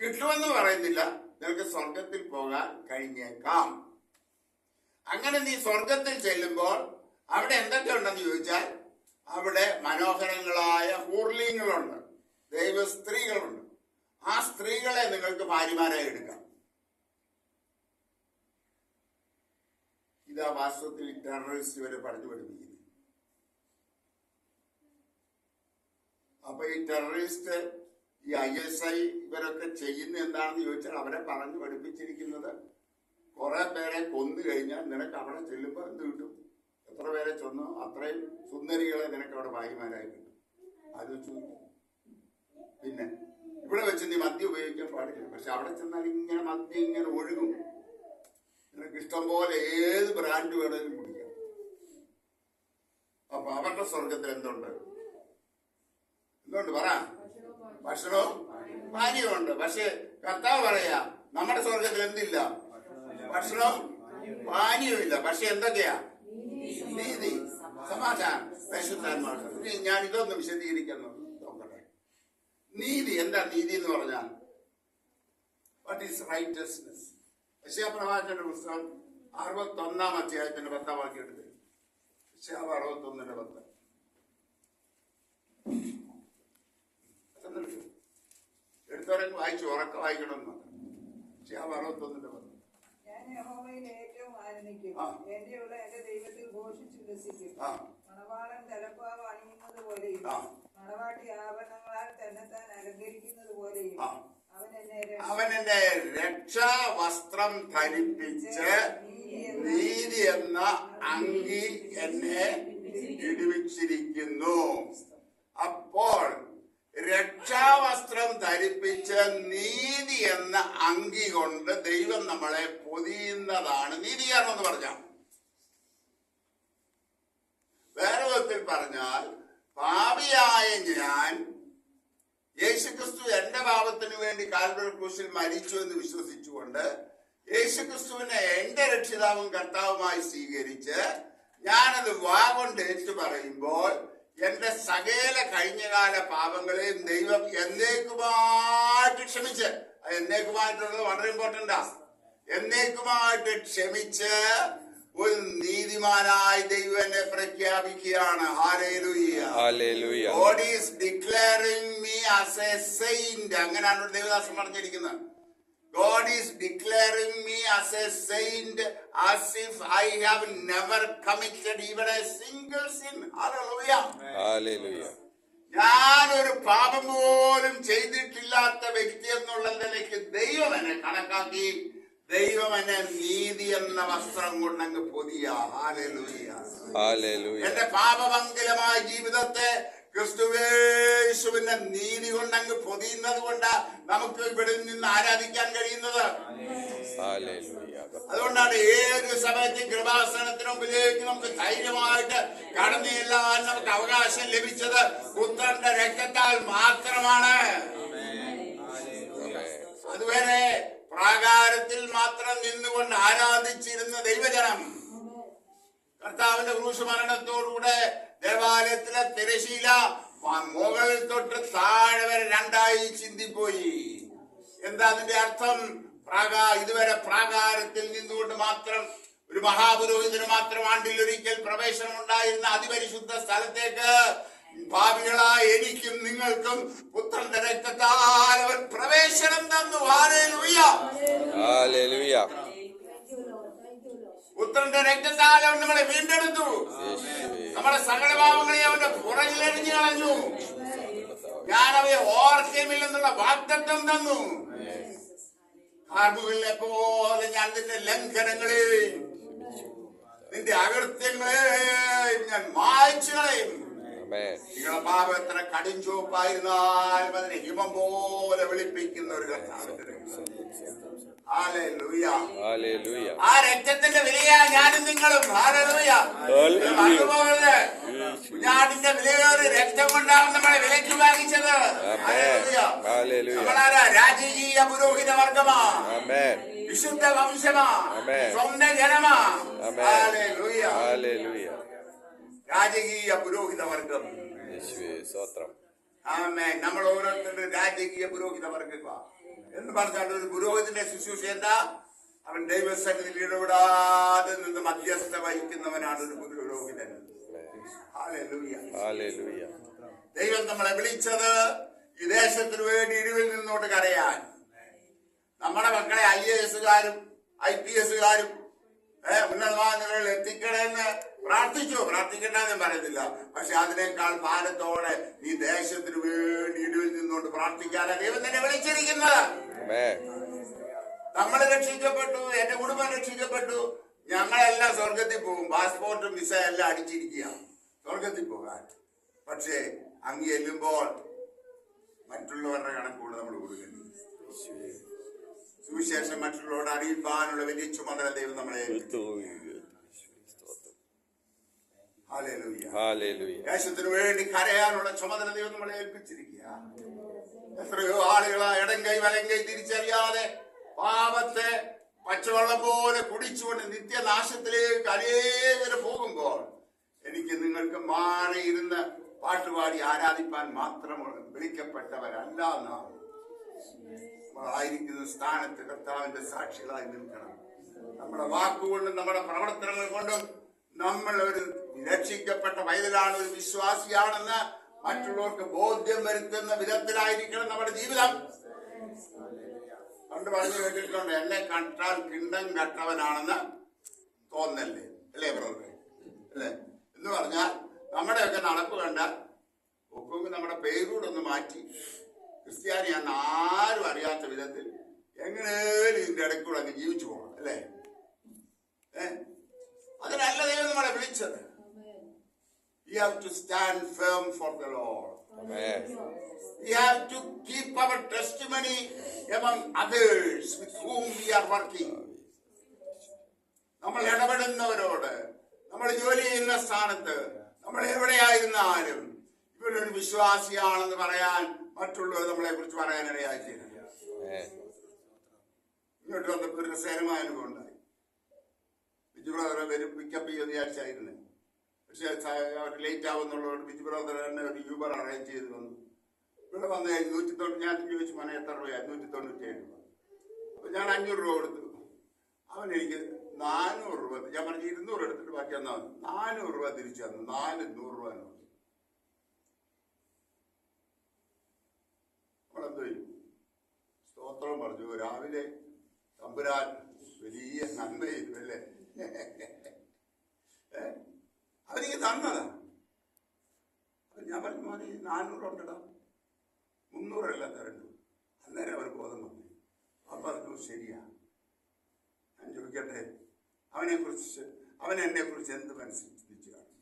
കിട്ടുമെന്ന് പറയുന്നില്ല, നിനക്ക് സ്വർഗത്തിൽ പോകാൻ കഴിഞ്ഞേക്കാം. അങ്ങനെ നീ സ്വർഗത്തിൽ ചെല്ലുമ്പോൾ അവിടെ എന്തൊക്കെ ഉണ്ടെന്ന് ചോദിച്ചാൽ അവിടെ മനോഹരങ്ങളായ ഹൂർലിങ്ങളുണ്ട്, ദൈവ സ്ത്രീകളുണ്ട്. ആ സ്ത്രീകളെ നിങ്ങൾക്ക് ഭാര്യമാരായി എടുക്കാം. ഇതാ വാസ്തവത്തിൽ ടെററിസ്റ്റ് ഇവരെ പറഞ്ഞു പഠിപ്പിക്കുന്നത്. അപ്പൊ ഈ ടെററിസ്റ്റ്, ഈ ISI ഇവരൊക്കെ ചെയ്യുന്ന എന്താണെന്ന് ചോദിച്ചാൽ അവരെ പറഞ്ഞു പഠിപ്പിച്ചിരിക്കുന്നത് കുറെ പേരെ കൊന്നു കഴിഞ്ഞാൽ നിനക്ക് അവിടെ ചെല്ലുമ്പോൾ എന്ത് കിട്ടും? എത്ര പേരെ ചെന്നോ അത്രയും സുന്ദരികളെ നിനക്ക് അവിടെ ഭാര്യമാരായി കിട്ടും. ആലോചിച്ചു. പിന്നെ ഇവിടെ വെച്ച് നീ മദ്യം ഉപയോഗിക്കാൻ പാടില്ല, പക്ഷെ അവിടെ ചെന്നാൽ ഇങ്ങനെ മദ്യം ഇങ്ങനെ ഒഴുകും. നിനക്ക് ഇഷ്ടം പോലെ ഏത് ബ്രാൻഡ് വേണമെങ്കിലും കുടിക്കാം. അപ്പൊ അവരുടെ സ്വർഗത്തിൽ എന്തുണ്ട്? പറ. ഭക്ഷണവും പാനീയമുണ്ട്. പക്ഷെ കർത്താവ് പറയാ നമ്മുടെ സ്വർഗത്തിൽ എന്തില്ല? ഭക്ഷണവും പാനീയവും ഇല്ല. പക്ഷെ എന്തൊക്കെയാ? നീതി, സമാധാനം, പരിശുദ്ധാത്മാവ്. ഞാൻ ഇതൊന്ന് വിശദീകരിക്കാൻ നോക്കട്ടെ. നീതി എന്താ? നീതി എന്ന് പറഞ്ഞാൽ വാട്ട് ഈസ് റൈറ്റസ്നെസ്? യെശയ്യാപ്രവാചകന്റെ പുസ്തകം 61-ാം അധ്യായത്തിന്റെ 10-ാം വാക്യം എടുത്ത്. യെശയ്യാവ് 61:10. എടുത്തോരെങ്കിലും വായിച്ചു, ഉറക്കം വായിക്കണമെന്ന് മാത്രം. യെശയ്യാവ് 61:10. ഞാൻ യഹോവയിൽ ഏറ്റവും ആനന്ദിക്കും, എന്റെയുള്ള എന്റെ ദൈവത്തിൽ ഘോഷിച്ചുല്ലസിക്കും. മണവാളൻ തലപ്പാവ് അണിയുന്നത് പോലെയും മണവാട്ടി ആഭരണങ്ങളാൽ തന്നെത്താൻ അലങ്കരിക്കുന്നത് പോലെയും അവൻ എന്നെ രക്ഷാവസ്ത്രം ധരിപ്പിച്ച് നീതി എന്ന അങ്കി എന്നെ ഇടിവിച്ചിരിക്കുന്നു. അപ്പോൾ രക്ഷാവസ്ത്രം ധരിപ്പിച്ച് നീതി എന്ന അങ്കി കൊണ്ട് ദൈവം നമ്മളെ പൊതിയുന്നതാണ് നീതികരണം എന്ന് പറഞ്ഞാൽ. വേറെ വിധത്തിൽ പറഞ്ഞാൽ പാപിയായ ഞാൻ യേശുക്രിസ്തു എന്റെ പാപത്തിന് വേണ്ടി കാൽവരി ക്രൂശിൽ മരിച്ചു എന്ന് വിശ്വസിച്ചുകൊണ്ട് യേശുക്രിസ്തുവിനെ എന്റെ രക്ഷിതാവും കർത്താവുമായി സ്വീകരിച്ച് ഞാനത് വാ കൊണ്ട് ഏറ്റു പറയുമ്പോൾ എന്റെ സകല കഴിഞ്ഞകാല പാപങ്ങളെയും ദൈവം എന്നേക്കുമായിട്ട് ക്ഷമിച്ച്, എന്നേക്കുമായിട്ടുള്ളത് വളരെ ഇമ്പോർട്ടന്റാ, എന്നേക്കുമായിട്ട് ക്ഷമിച്ച് ഒരു നീതിമാനായി ദൈവം എന്നെ പ്രഖ്യാപിക്കുകയാണ്. Hallelujah. God is declaring me as a saint. അങ്ങനെയാണ് ദേവദാസൻ പറഞ്ഞിരിക്കുന്നത്. God is declaring me as a saint, as if I have never committed even a single sin. Hallelujah. ഞാനൊരു പാപം പോലും ചെയ്തിട്ടില്ലാത്ത വ്യക്തി എന്നുള്ള നിലയ്ക്ക് ദൈവം ദൈവം എന്നെ കണക്കാക്കി. ദൈവം എന്നെ നീതി എന്ന വസ്ത്രം കൊണ്ടങ്ങ് പൊതിയ. ഹല്ലേലൂയ. എന്റെ പാപമംഗലമായ ജീവിതത്തെ ക്രിസ്തുവേശുവിന്റെ നീതി കൊണ്ടങ്ങ് പൊതിയുന്നത് കൊണ്ട് നമുക്ക് ഇവിടെ നിന്ന് ആരാധിക്കാൻ കഴിയുന്നത്. അതുകൊണ്ടാണ് ഏത് സമയത്തും കൃപാസനത്തിന് മുമ്പിലേക്ക് നമുക്ക് ധൈര്യമായിട്ട് കടന്നു ചെല്ലാൻ നമുക്ക് അവകാശം ലഭിച്ചത് പുത്രന്റെ രക്തത്താൽ മാത്രമാണ്. അതുവരെ പ്രാകാരത്തിൽ മാത്രം നിന്നുകൊണ്ട് ആരാധിച്ചിരുന്ന ദൈവജനം കർത്താവിന്റെ ക്രൂശ് മരണത്തോടുകൂടെ ദേവാലയത്തിലെ തിരശീല മുകളിൽ തൊട്ട് താഴെ വരെ രണ്ടായി ചിന്തിപ്പോയി. എന്താ അതിന്റെ അർത്ഥം? ഇതുവരെ പ്രാകാരത്തിൽ നിന്നുകൊണ്ട് മാത്രം ഒരു മഹാപുരോഹിതന് മാത്രം ആണ്ടിലൊരിക്കൽ പ്രവേശനം ഉണ്ടായിരുന്ന അതിപരിശുദ്ധ സ്ഥലത്തേക്ക് പാപികളായ എനിക്കും നിങ്ങൾക്കും പുത്രന്റെ രക്തത്താൽ അവൻ പ്രവേശനം തന്നു. ഹല്ലേലൂയ. പുത്രന്റെ രക്തത്താൽ അവൻ നമ്മളെ വീണ്ടെടുത്തു. നമ്മുടെ സകല പാപങ്ങളെ അവന്റെ പുറകിലെറിഞ്ഞു കളഞ്ഞു. ഞാൻ അവയെ ഓർക്കയുമില്ലെന്നുള്ള വാഗ്ദത്തം തന്നു. കാർമുകിലിനെ പോലെ ഞാൻ നിന്റെ ലംഘനങ്ങളെ, നിന്റെ അകൃത്യങ്ങളെ ഞാൻ മായ്ച്ചു കളയും. നിങ്ങളുടെ പാപം എത്ര കടുംചുവപ്പായിരുന്നാലും അതിനെ ഹിമം പോലെ വെളുപ്പിക്കുന്ന ഒരു കർത്താവിന്റെ ആ രക്തത്തിന്റെ വിലയാ ഞാനും നിങ്ങളും. കുഞ്ഞാടിന്റെ വിലയേറി രക്തം കൊണ്ടാണ് നമ്മളെ വിലയ്ക്ക് വാങ്ങിച്ചത്. നമ്മളാരാ? രാജകീയ പുരോഹിത വർഗമാ, വിശുദ്ധ വംശമാ, സ്വന്തം ജനമാ. രാജകീയ പുരോഹിത വർഗം. നമ്മൾ ഓരോരുത്തരുടെ രാജകീയ പുരോഹിത വർഗമാ എന്ന് പറഞ്ഞാൽ ഒരു പുരോഹിതന്റെ ശുശ്രൂഷ എന്താ? അവൻ ദൈവസന്നിധിയിൽ ഇടപെടാതെ നിന്ന് മധ്യസ്ഥ വഹിക്കുന്നവനാണ് ഒരു പുരോഹിതൻ. ദൈവം നമ്മളെ വിളിച്ചത് ഈ ദേശത്തിന് വേണ്ടി ഇരുവിൽ നിന്നോട്ട് കരയാൻ. നമ്മുടെ മക്കളെ IAS-കാരും IPS-കാരും ഉന്നതമായ നിലയിൽ എത്തിക്കണമെന്ന് പ്രാർത്ഥിക്കണ്ടെന്ന് പറയുന്നില്ല. പക്ഷെ അതിനേക്കാൾ ഭാരത്തോടെ ഈ ദേശത്തിന് വേണ്ടി ഇടിവിൽ നിന്നുകൊണ്ട് പ്രാർത്ഥിക്കാനാണ് ദൈവം തന്നെ വിളിച്ചിരിക്കുന്നത്. നമ്മൾ രക്ഷിക്കപ്പെട്ടു, എന്റെ കുടുംബം രക്ഷിക്കപ്പെട്ടു, ഞങ്ങളെല്ലാം സ്വർഗത്തിൽ പോകും. പാസ്പോർട്ടും വിസ എല്ലാം അടിച്ചിരിക്കുക സ്വർഗത്തിൽ പോകാൻ. പക്ഷേ അങ്ങ് ചെല്ലുമ്പോൾ മറ്റുള്ളവരുടെ കണക്കുകൂടെ നമ്മൾ കൊടുക്കേണ്ടി. സുവിശേഷം മറ്റുള്ളവരോട് അറിയിക്കാനുള്ള വലിയ ചുമതല ദൈവം നമ്മളെ ദേശത്തിന് വേണ്ടി കരയാനുള്ള ചുമതല ദൈവം നമ്മളെ ഏൽപ്പിച്ചിരിക്കുക. എത്രയോ ആളുകളാ ഇടം കൈ വലം കൈ തിരിച്ചറിയാതെ പാപത്തെ പച്ചവെള്ളം പോലെ കുടിച്ചുകൊണ്ട് നിത്യനാശത്തിലേക്ക് അനേകര് പോകുമ്പോൾ എനിക്ക് നിങ്ങൾക്ക് മാറിയിരുന്ന് പാട്ടുപാടി ആരാധിപ്പാൻ മാത്രം വിളിക്കപ്പെട്ടവരല്ല നാം. നമ്മളായിരിക്കുന്ന സ്ഥാനത്ത് കർത്താവിന്റെ സാക്ഷികളായി നിൽക്കണം. നമ്മുടെ വാക്കുകൊണ്ടും നമ്മുടെ പ്രവർത്തനങ്ങൾ കൊണ്ടും നമ്മൾ ഒരു രക്ഷിക്കപ്പെട്ട പൈതലാണ്, ഒരു വിശ്വാസിയാണെന്ന് മറ്റുള്ളവർക്ക് ബോധ്യം വരുത്തുന്ന വിധത്തിലായിരിക്കണം നമ്മുടെ ജീവിതം. പണ്ട് പറഞ്ഞു കേട്ടിട്ടുണ്ട്, എന്നെ കണ്ടാൽ കിണ്ണം കട്ടവനാണെന്ന് തോന്നല്ലേ, അല്ലേ ബ്രദറെ? അല്ലേ? എന്ന് പറഞ്ഞാൽ നമ്മുടെയൊക്കെ നടപ്പ് കണ്ടാൽ ഒക്കെ നമ്മുടെ പേരൂടൊന്ന് മാറ്റി ക്രിസ്ത്യാനിയാന്ന് ആരും അറിയാത്ത വിധത്തിൽ എങ്ങനെയും ഇതിന്റെ ഇടയ്ക്കൂടെ അങ്ങ് ജീവിച്ചു പോകണം, അല്ലേ? അതിനല്ല ദൈവം നമ്മളെ വിളിച്ചത്. We have to stand firm for the Lord. We have to keep our testimony among others with whom we are working. നമ്മൾ ഇടപെടുന്നവരോട്, നമ്മൾ ജോലി ചെയ്യുന്ന സ്ഥാനത്ത്, നമ്മൾ എവിടെയായിരുന്നാലും ഇവരൊരു വിശ്വാസിയാണെന്ന് പറയാൻ മറ്റുള്ളവർ നമ്മളെ കുറിച്ച് പറയാനിടയായി ചെയ്യുന്നില്ല. ഇങ്ങോട്ട് വന്നപ്പോൾ ഒരു രസകരമായ അനുഭവം ഉണ്ടായി. ബിജു ബ്രദറെ വരും പിക്കപ്പ് ചെയ്യുന്ന വിചാരിച്ചായിരുന്നു. പക്ഷെ അവർ ലേറ്റ് ആവുന്നുള്ളതുകൊണ്ട് ബിജു ബ്രദർ തന്നെ ഒരു യൂബർ അറേഞ്ച് ചെയ്ത് വന്നു. ഇവിടെ വന്ന് 190, ഞാൻ ചോദിച്ചു മോനെ എത്ര രൂപ? 197 രൂപ. അപ്പൊ ഞാൻ 500 രൂപ കൊടുത്തു. അവൻ എനിക്ക് 400 രൂപ, ഞാൻ പറഞ്ഞു 200 എടുത്തിട്ട് ബാക്കി തന്നാ 400 രൂപ തിരിച്ചു തന്നു. 400 രൂപ നമ്മളെന്തോ സ്തോത്രം പറഞ്ഞു. രാവിലെ തമ്പുരാൻ വലിയ നന്മ ചെയ്തു, അല്ലേ? അവരെനിക്ക് തന്നതാ. ഞാൻ പറഞ്ഞു മോനെ 400 ഉണ്ടടാ, 300 അല്ല തരണ്ടു. അന്നേരം അവർ ബോധം വന്നു. അപ്പൊ പറഞ്ഞത് ശരിയാ. ഞാൻ ചോദിക്കട്ടെ, അവൻ എന്നെ കുറിച്ച് എന്ത് മനസ്സിൽ ചിന്തിച്ചു കാണും?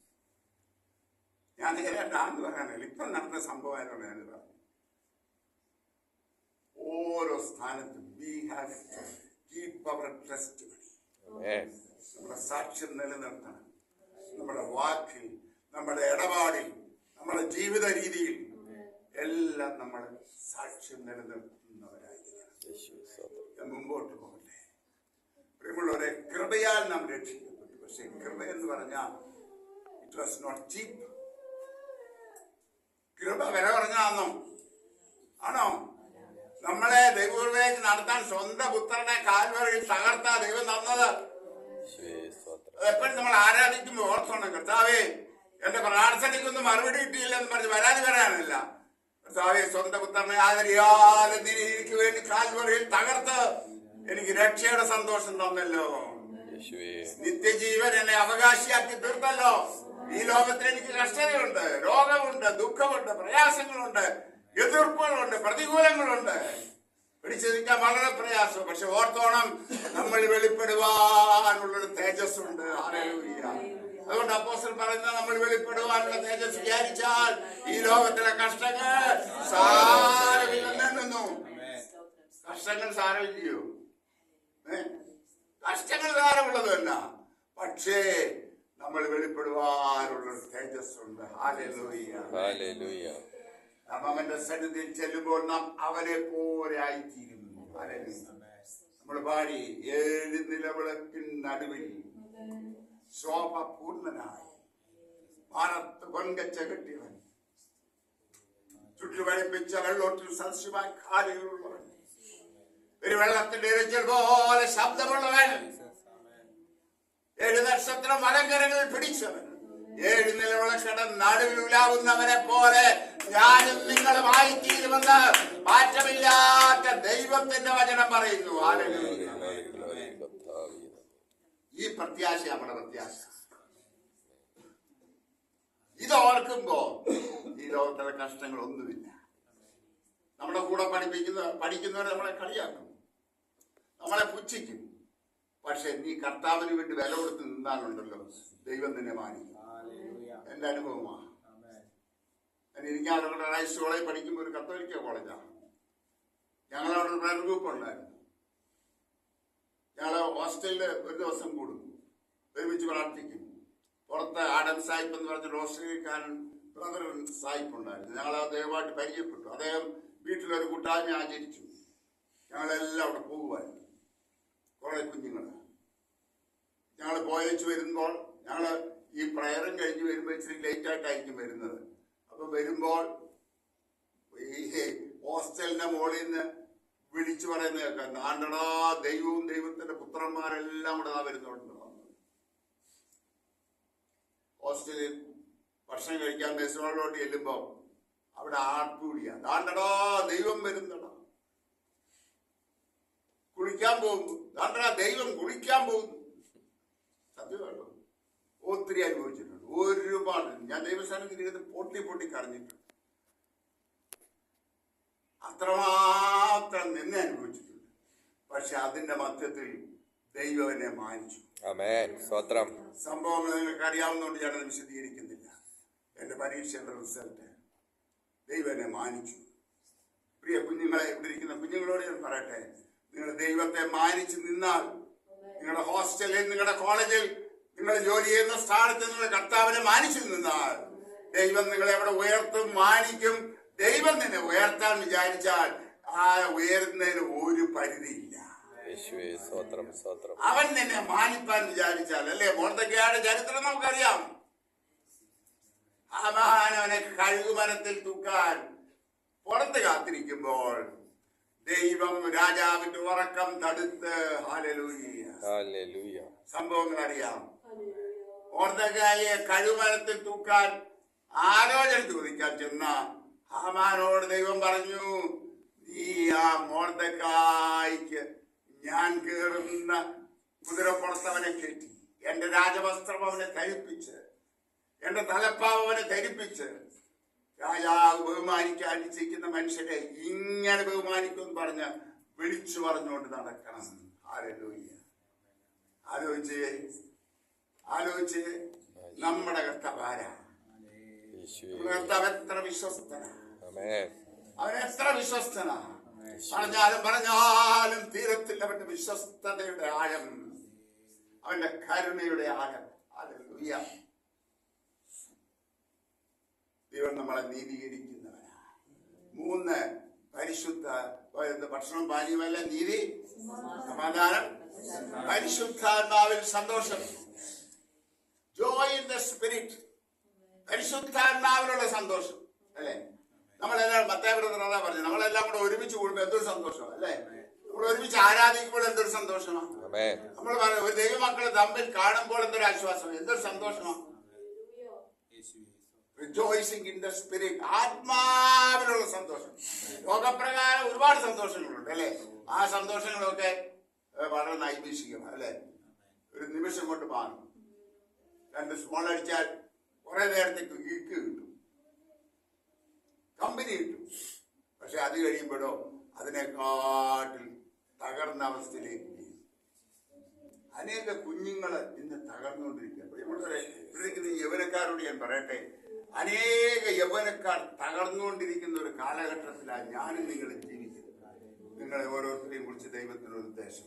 ഞാൻ നേരിട്ടാന്ന് പറയാനില്ല, ഇപ്പം നടന്ന സംഭവമായതുകൊണ്ട് ഞാൻ പറഞ്ഞു. ഓരോ സ്ഥാനത്തും we have to keep our testimony. നമ്മുടെ സാക്ഷ്യം നിലനിർത്തണം. നമ്മുടെ വാക്കിൽ, നമ്മുടെ ഇടപാടിൽ, നമ്മുടെ ജീവിത രീതിയിൽ എല്ലാം നമ്മൾ സാക്ഷ്യം നിലനിർത്തുന്നവരായിരിക്കണം. ഞാൻ മുമ്പോട്ട് പോകട്ടെ. പ്രിയമുള്ളവരെ, കൃപയാൽ നാം രക്ഷിക്കപ്പെട്ടു. പക്ഷെ കൃപ എന്ന് പറഞ്ഞാൽ ഇറ്റ് വാസ് നോട്ട് ചീപ്പ്. കൃപ വില പറഞ്ഞാന്നോ? ആണോ? നമ്മളെ ദൈവകൃപയിലേക്ക് നടത്താൻ സ്വന്തം പുത്രനെ കാൽവരിയിൽ തകർത്താ ദൈവം തന്നത്. എപ്പോഴും നമ്മൾ ആരാധിക്കുമ്പോൾ ഓർത്തോണം, കർത്താവേ എന്റെ പ്രാർത്ഥനയ്ക്കൊന്നും മറുപടി കിട്ടിയില്ലെന്ന് പറഞ്ഞ് പരാതി വരാനില്ല. കർത്താവേ, സ്വന്തം പുത്രനെ ആദരിയാതെ എനിക്ക് വേണ്ടി കാൽവരിയിൽ തകർത്ത് എനിക്ക് രക്ഷയുടെ സന്തോഷം തന്നല്ലോ. നിത്യജീവൻ എന്നെ അവകാശിയാക്കി തീർത്തല്ലോ. ഈ ലോകത്തിൽ എനിക്ക് കഷ്ടതയുണ്ട്, രോഗമുണ്ട്, ദുഃഖമുണ്ട്, പ്രയാസങ്ങളുണ്ട്, എതിർപ്പുകളുണ്ട്, പ്രതികൂലങ്ങളുണ്ട്. പിടിച്ചു നിൽക്കാൻ വളരെ പ്രയാസം. പക്ഷെ ഓർത്തോണം, നമ്മൾ വെളിപ്പെടുവാനുള്ളൊരു തേജസ്സുണ്ട്. ഹല്ലേലൂയ. അതുകൊണ്ട് അപ്പോസ്തലൻ പറയുന്നത്, നമ്മൾ വെളിപ്പെടുവാനുള്ള തേജസ് വിചാരിച്ചാൽ ഈ ലോകത്തിലെ കഷ്ടങ്ങൾ സാരമില്ലെന്നു. കഷ്ടങ്ങൾ സാരമില്ലയോ? കഷ്ടങ്ങൾ സാരമുള്ളതല്ല. പക്ഷേ നമ്മൾ വെളിപ്പെടുവാനുള്ളൊരു തേജസ്സുണ്ട്. ഹല്ലേലൂയ. ഹല്ലേലൂയ. നാം അവന്റെ സന്നിധിയിൽ ചെല്ലുമ്പോൾ നാം അവനെ പോലെ ആയിത്തീരുന്നു. നമ്മൾ പാടി, 7 നിലവിളക്കിൻ നടുവിൽ ശോഭ പൂർണ്ണനായി മാനത്ത് പൊൻകച്ച കെട്ടിയവൻ, ചുറ്റുവഴിപ്പിച്ച വെള്ളോട്ടിൽ സദൃശമായി കാലുകളുള്ളവൻ, ഒരു വെള്ളത്തിന്റെ ഇരച്ചിൽ പോലെ ശബ്ദമുള്ളവൻ, 7 നക്ഷത്രം മലങ്കരങ്ങളിൽ പിടിച്ചവൻ, 7 നിലവിളക്കട നടുവിൽ ഉലാവുന്നവനെ പോലെ ഞാനും നിങ്ങളുമായി തീരുമെന്ന് മാറ്റമില്ലാത്ത ദൈവത്തിന്റെ വചനം പറയുന്നു. ഹല്ലേലൂയ. ഈ പ്രത്യാശ നമ്മുടെ പ്രത്യാശ. ഇത് ഓർക്കുമ്പോ ഈ ലോകത്തിലെ കഷ്ടങ്ങളൊന്നുമില്ല. നമ്മുടെ കൂടെ പഠിക്കുന്നവരെ നമ്മളെ കളിയാക്കും, നമ്മളെ പുച്ഛിക്കും. പക്ഷെ നീ കർത്താവിന് വേണ്ടി വില കൊടുത്ത് നിന്നാലുണ്ടല്ലോ, ദൈവം നിന്നെ മാനിക്കും. എന്റെ അനുഭവമാണ്. ഇരിക്കാനുള്ള റൈസ് കോളേജ് പഠിക്കുമ്പോൾ ഒരു കത്തോലിക്ക കോളേജാണ്. ഞങ്ങളവിടെ ഒരു പ്രയർ ഗ്രൂപ്പ് ഉണ്ടായിരുന്നു. ഞങ്ങൾ ഹോസ്റ്റലിൽ ഒരു ദിവസം കൂടും, ഒരുമിച്ച് പ്രാർത്ഥിക്കും. പുറത്ത് ആഡം സാഹിബ് എന്ന് പറഞ്ഞൊരു ഓസ്ട്രേലിയക്കാരൻ ബ്രദർ സാഹിബ് ഉണ്ടായിരുന്നു. ഞങ്ങൾ അദ്ദേഹമായിട്ട് പരിചയപ്പെട്ടു. അദ്ദേഹം വീട്ടിലൊരു കൂട്ടായ്മ ആചരിച്ചു. ഞങ്ങളെല്ലാം അവിടെ പോകുമായിരുന്നു, കുറെ കുഞ്ഞുങ്ങൾ. ഞങ്ങൾ പോയച്ച് വരുമ്പോൾ, ഞങ്ങൾ ഈ പ്രയറും കഴിഞ്ഞ് വരുമ്പോൾ ഇച്ചിരി ലേറ്റായിട്ടായിരിക്കും വരുന്നത്. അപ്പൊ വരുമ്പോൾ ഈ ഹോസ്റ്റലിന്റെ മുകളിൽ നിന്ന് വിളിച്ചു പറയുന്ന കേൾക്കാം, ആണ്ടടാ ദൈവവും ദൈവത്തിന്റെ പുത്രന്മാരെല്ലാം കൂടെ വരുന്നുണ്ട്. ഹോസ്റ്റലിൽ ഭക്ഷണം കഴിക്കാൻ മെസ്സുകളിലോട്ട് ചെല്ലുമ്പോ അവിടെ ആർപ്പൂടിയാ, ദാണ്ടടാ ദൈവം വരുന്നടാ, കുളിക്കാൻ പോകുന്നു, ദാണ്ടടാ ദൈവം കുളിക്കാൻ പോകുന്നു. സത്യമാണോ? ഒത്തിരി അനുഭവിച്ചിട്ടുണ്ട്, ഒരുപാട്. ഞാൻ ദൈവസ്ഥാനത്തിൽ ഇരുന്ന് പൊട്ടി കരഞ്ഞിട്ടുണ്ട്. അത്രമാത്രം നിന്ന് അനുഭവിച്ചിട്ടുണ്ട്. പക്ഷെ അതിന്റെ മധ്യത്തിൽ ദൈവം എന്നെ മാനിച്ചു. സംഭവങ്ങൾ നിങ്ങൾക്ക് അറിയാവുന്നതുകൊണ്ട് ഞാനത് വിശദീകരിക്കുന്നില്ല. എന്റെ പരീക്ഷയുടെ റിസൾട്ട് ദൈവം എന്നെ മാനിച്ചു. പ്രിയ കുഞ്ഞുങ്ങളെ, ഇവിടെ ഇരിക്കുന്ന കുഞ്ഞുങ്ങളോട് ഞാൻ പറയട്ടെ, നിങ്ങൾ ദൈവത്തെ മാനിച്ചു നിന്നാൽ, നിങ്ങളുടെ ഹോസ്റ്റലിൽ, നിങ്ങളുടെ കോളേജിൽ, നിങ്ങൾ ജോലി ചെയ്യുന്ന സ്ഥാനത്ത് നിങ്ങൾ കർത്താവിനെ മാനിച്ചു നിന്നാൽ, ദൈവം നിങ്ങളെ അവിടെ ഉയർത്തും, മാനിക്കും. ദൈവം നിന്നെ ഉയർത്താൻ വിചാരിച്ചാൽ ആ ഉയർന്നതിന് ഒരു പരിധിയില്ല. അവൻ നിന്നെ മാനിപ്പാൻ വിചാരിച്ചാൽ, അല്ലേ? മൊർദെഖായിയുടെ ചരിത്രം നമുക്കറിയാം. അവനെ കഴുകുമരത്തിൽ തൂക്കാൻ പുറത്ത് കാത്തിരിക്കുമ്പോൾ ദൈവം രാജാവിന്റെ ഉറക്കം തടുത്ത്. ഹല്ലേലൂയ. സംഭവങ്ങൾ അറിയാം. മൊർദെഖായിയെ കഴുകുമരത്തിൽ തൂക്കാൻ ആലോചന ചോദിക്കാൻ ചെന്ന ഹാമാനോട് ദൈവം പറഞ്ഞു, നീ ആ മൊർദെഖായിക്ക് ഞാൻ കേറുന്ന കുതിരപ്പുറത്തവനെ കെട്ടി, എന്റെ രാജവസ്ത്രം അവനെ ധരിപ്പിച്ച്, എന്റെ തലപ്പാവ് അവനെ ധരിപ്പിച്ച്, രാജാവ് ബഹുമാനിക്കാൻ നിശ്ചയിക്കുന്ന മനുഷ്യരെ ഇങ്ങനെ ബഹുമാനിക്കുമെന്ന് പറഞ്ഞ് വിളിച്ചു പറഞ്ഞുകൊണ്ട് നടക്കണം. ഹല്ലേലൂയ. ആലോചിച്ച് നമ്മുടെ കർത്താവ് ആരാ? കർത്താവ് എത്ര വിശ്വസ്തനാ, അവൻ എത്ര വിശ്വസ്തനാ. പറഞ്ഞാലും തീരത്തില്ല അവന്റെ വിശ്വസ്തതയുടെ ആഴം, അവന്റെ കരുണയുടെ ആഴം. ഹല്ലേലൂയ. ദൈവം നമ്മളെ നീതീകരിക്കുന്നവനാ. 3 പരിശുദ്ധ ഭക്ഷണം പാനീയമല്ല, നീതി, സമാധാനം, പരിശുദ്ധാത്മാവിൽ സന്തോഷം. ജോയ് ഇൻ ദ സ്പിരിറ്റ്, പരിശുദ്ധാത്മാവിലുള്ള സന്തോഷം. അല്ലെ? നമ്മളെല്ലാം മത്തായി ബ്രദറാ പറഞ്ഞു, നമ്മളെല്ലാം കൂടെ ഒരുമിച്ച് കൂടുമ്പോൾ എന്തൊരു സന്തോഷം അല്ലേ? നമ്മൾ ഒരുമിച്ച് ആരാധിക്കുമ്പോൾ എന്തൊരു സന്തോഷമാണ്. നമ്മൾ പറയും ഒരു ദൈവമക്കളെ തമ്മിൽ കാണുമ്പോൾ എന്തൊരു ആശ്വാസം, എന്തൊരു സന്തോഷമാണ്. റിജോയ്സിംഗ് ഇൻ ദ സ്പിരിറ്റ്, ആത്മാവിലുള്ള സന്തോഷം. ലോകപ്രകാരം ഒരുപാട് സന്തോഷങ്ങളുണ്ട് അല്ലെ? ആ സന്തോഷങ്ങളൊക്കെ വളരെ നൈമിഷികമാണ് അല്ലെ? ഒരു നിമിഷം കൊണ്ട് മാറും. 2 സ്മോൾ അടിച്ചാൽ കുറെ നേരത്തേക്ക് കിക്ക് കിട്ടും, കമ്പനി കിട്ടും. പക്ഷെ അത് കഴിയുമ്പോഴോ അതിനെക്കാട്ടിൽ തകർന്ന അവസ്ഥയിലേക്ക് അനേക കുഞ്ഞുങ്ങള് ഇന്ന് തകർന്നുകൊണ്ടിരിക്കുക. ഇവിടെ യൗവനക്കാരോട് ഞാൻ പറയട്ടെ, അനേക യൗവനക്കാർ തകർന്നുകൊണ്ടിരിക്കുന്ന ഒരു കാലഘട്ടത്തിലാണ് ഞാനും നിങ്ങളും ജീവിക്കുന്നത്. നിങ്ങളെ ഓരോരുത്തരെയും കുറിച്ച് ദൈവത്തിനൊരു ഉദ്ദേശം.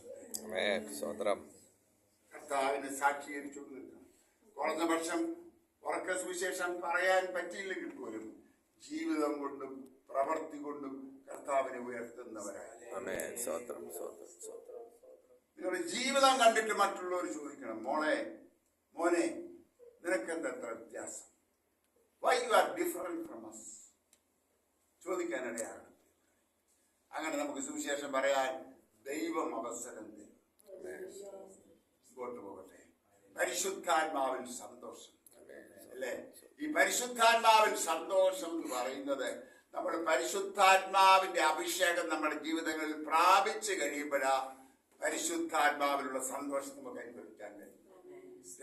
കർത്താവിനെ സാക്ഷീകരിച്ചുകൊണ്ട് നിൽക്കണം. കുറഞ്ഞ പക്ഷം ഉറക്ക സുവിശേഷം പറയാൻ പറ്റിയില്ലെങ്കിൽ പോലും ജീവിതം കൊണ്ടും പ്രവൃത്തി കൊണ്ടും കർത്താവിനെ ഉയർത്തുന്നവരാണ്. നിങ്ങളുടെ ജീവിതം കണ്ടിട്ട് മറ്റുള്ളവർ ചോദിക്കണം, മോനെ നിനക്കെന്താ എത്ര വ്യത്യാസം? Why you are different from us? ചോദിക്കാനിടയാണ്. അങ്ങനെ നമുക്ക് സുവിശേഷം പറയാൻ ദൈവം അവസരം തരും. മുമ്പോട്ട് പോകട്ടെ. പരിശുദ്ധാത്മാവിൽ സന്തോഷം അല്ലേ? ഈ പരിശുദ്ധാത്മാവിൽ സന്തോഷം എന്ന് പറയുന്നത് നമ്മൾ പരിശുദ്ധാത്മാവിന്റെ അഭിഷേകം നമ്മുടെ ജീവിതങ്ങളിൽ പ്രാപിച്ചു കഴിയുമ്പോഴാ പരിശുദ്ധാത്മാവിലുള്ള സന്തോഷം നമുക്ക് അനുഭവിക്കാൻ കഴിയും.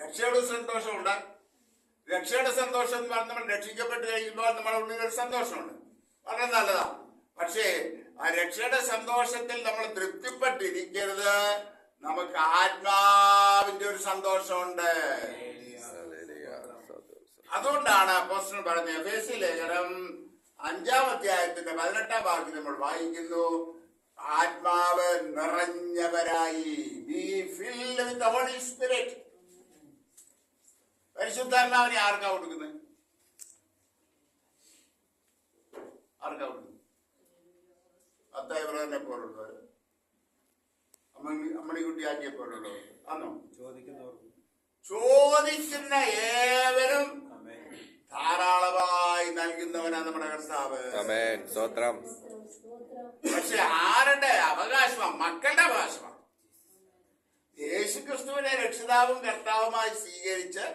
രക്ഷയുടെ സന്തോഷമുണ്ട്. രക്ഷയുടെ സന്തോഷം എന്ന് പറഞ്ഞാൽ നമ്മൾ രക്ഷിക്കപ്പെട്ട് കഴിയുമ്പോൾ നമ്മുടെ ഉള്ളിലൊരു സന്തോഷമുണ്ട്, വളരെ നല്ലതാണ്. പക്ഷേ ആ രക്ഷയുടെ സന്തോഷത്തിൽ നമ്മൾ തൃപ്തിപ്പെട്ടിരിക്കരുത്. നമുക്ക് ആത്മാവിന്റെ ഒരു സന്തോഷമുണ്ട്. അതുകൊണ്ടാണ് അപ്പോസ്തലൻ പറഞ്ഞ എഫേസ്യ ലേഖനം 5-ാം അധ്യായത്തിന്റെ 18-ാം വാക്യം നമ്മൾ വായിക്കുന്നു, ആത്മാവ് നിറഞ്ഞവരായി, be filled with the holy spirit. പരിശുദ്ധാത്മാവിനെ ആർക്കാ കൊടുക്കുന്നത്? ആർക്കാ കൊടുക്കുന്നത്? മത്തായി ബ്രദറിനെ പോലുള്ളവർ, അമ്മണിക്കുട്ടി ആക്കിയെ പോലുള്ളവർ ആണോ? ചോദിക്കുന്ന ഏവരും ധാരാളമായി നൽകുന്നവനാ നമ്മുടെ കർത്താവ്. പക്ഷെ ആരുടെ അവകാശമാണ്? മക്കളുടെ അവകാശമാണ്. യേശുക്രിസ്തുവിനെ രക്ഷിതാവും കർത്താവുമായി സ്വീകരിച്ച്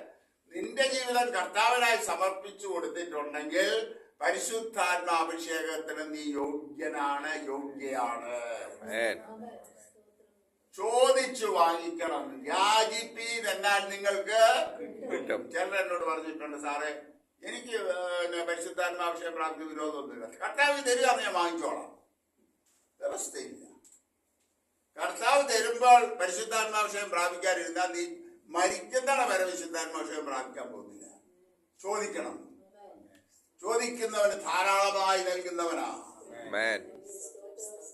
നിന്റെ ജീവിതം കർത്താവിനായി സമർപ്പിച്ചു കൊടുത്തിട്ടുണ്ടെങ്കിൽ പരിശുദ്ധാത്മാഭിഷേകത്തിന് നീ യോഗ്യനാണ്, യോഗ്യയാണ്. ചോദിച്ചു വാങ്ങിക്കണം. യാചിപ്പീൻ എന്നാൽ നിങ്ങൾക്ക് കിട്ടും. ചിലർ എന്നോട് പറഞ്ഞിട്ടുണ്ട്, സാറേ എനിക്ക് പരിശുദ്ധാത്മാഭിഷേകം പ്രാപ്തി വിരോധമൊന്നുമില്ല, കർത്താവ് തരികയാണെന്ന് ഞാൻ വാങ്ങിച്ചോളാം. വ്യവസ്ഥയില്ല. കർത്താവ് തരുമ്പോൾ പരിശുദ്ധാത്മാഭിഷേകം പ്രാപിക്കാതിരുന്നാൽ നീ മരിക്കുന്നവ വരെ പരിശുദ്ധാത്മാഭിഷേകം പ്രാപിക്കാൻ പോകുന്നില്ല. ചോദിക്കണം. ചോദിക്കുന്നവന് ധാരാളമായി നൽകുന്നവനാ.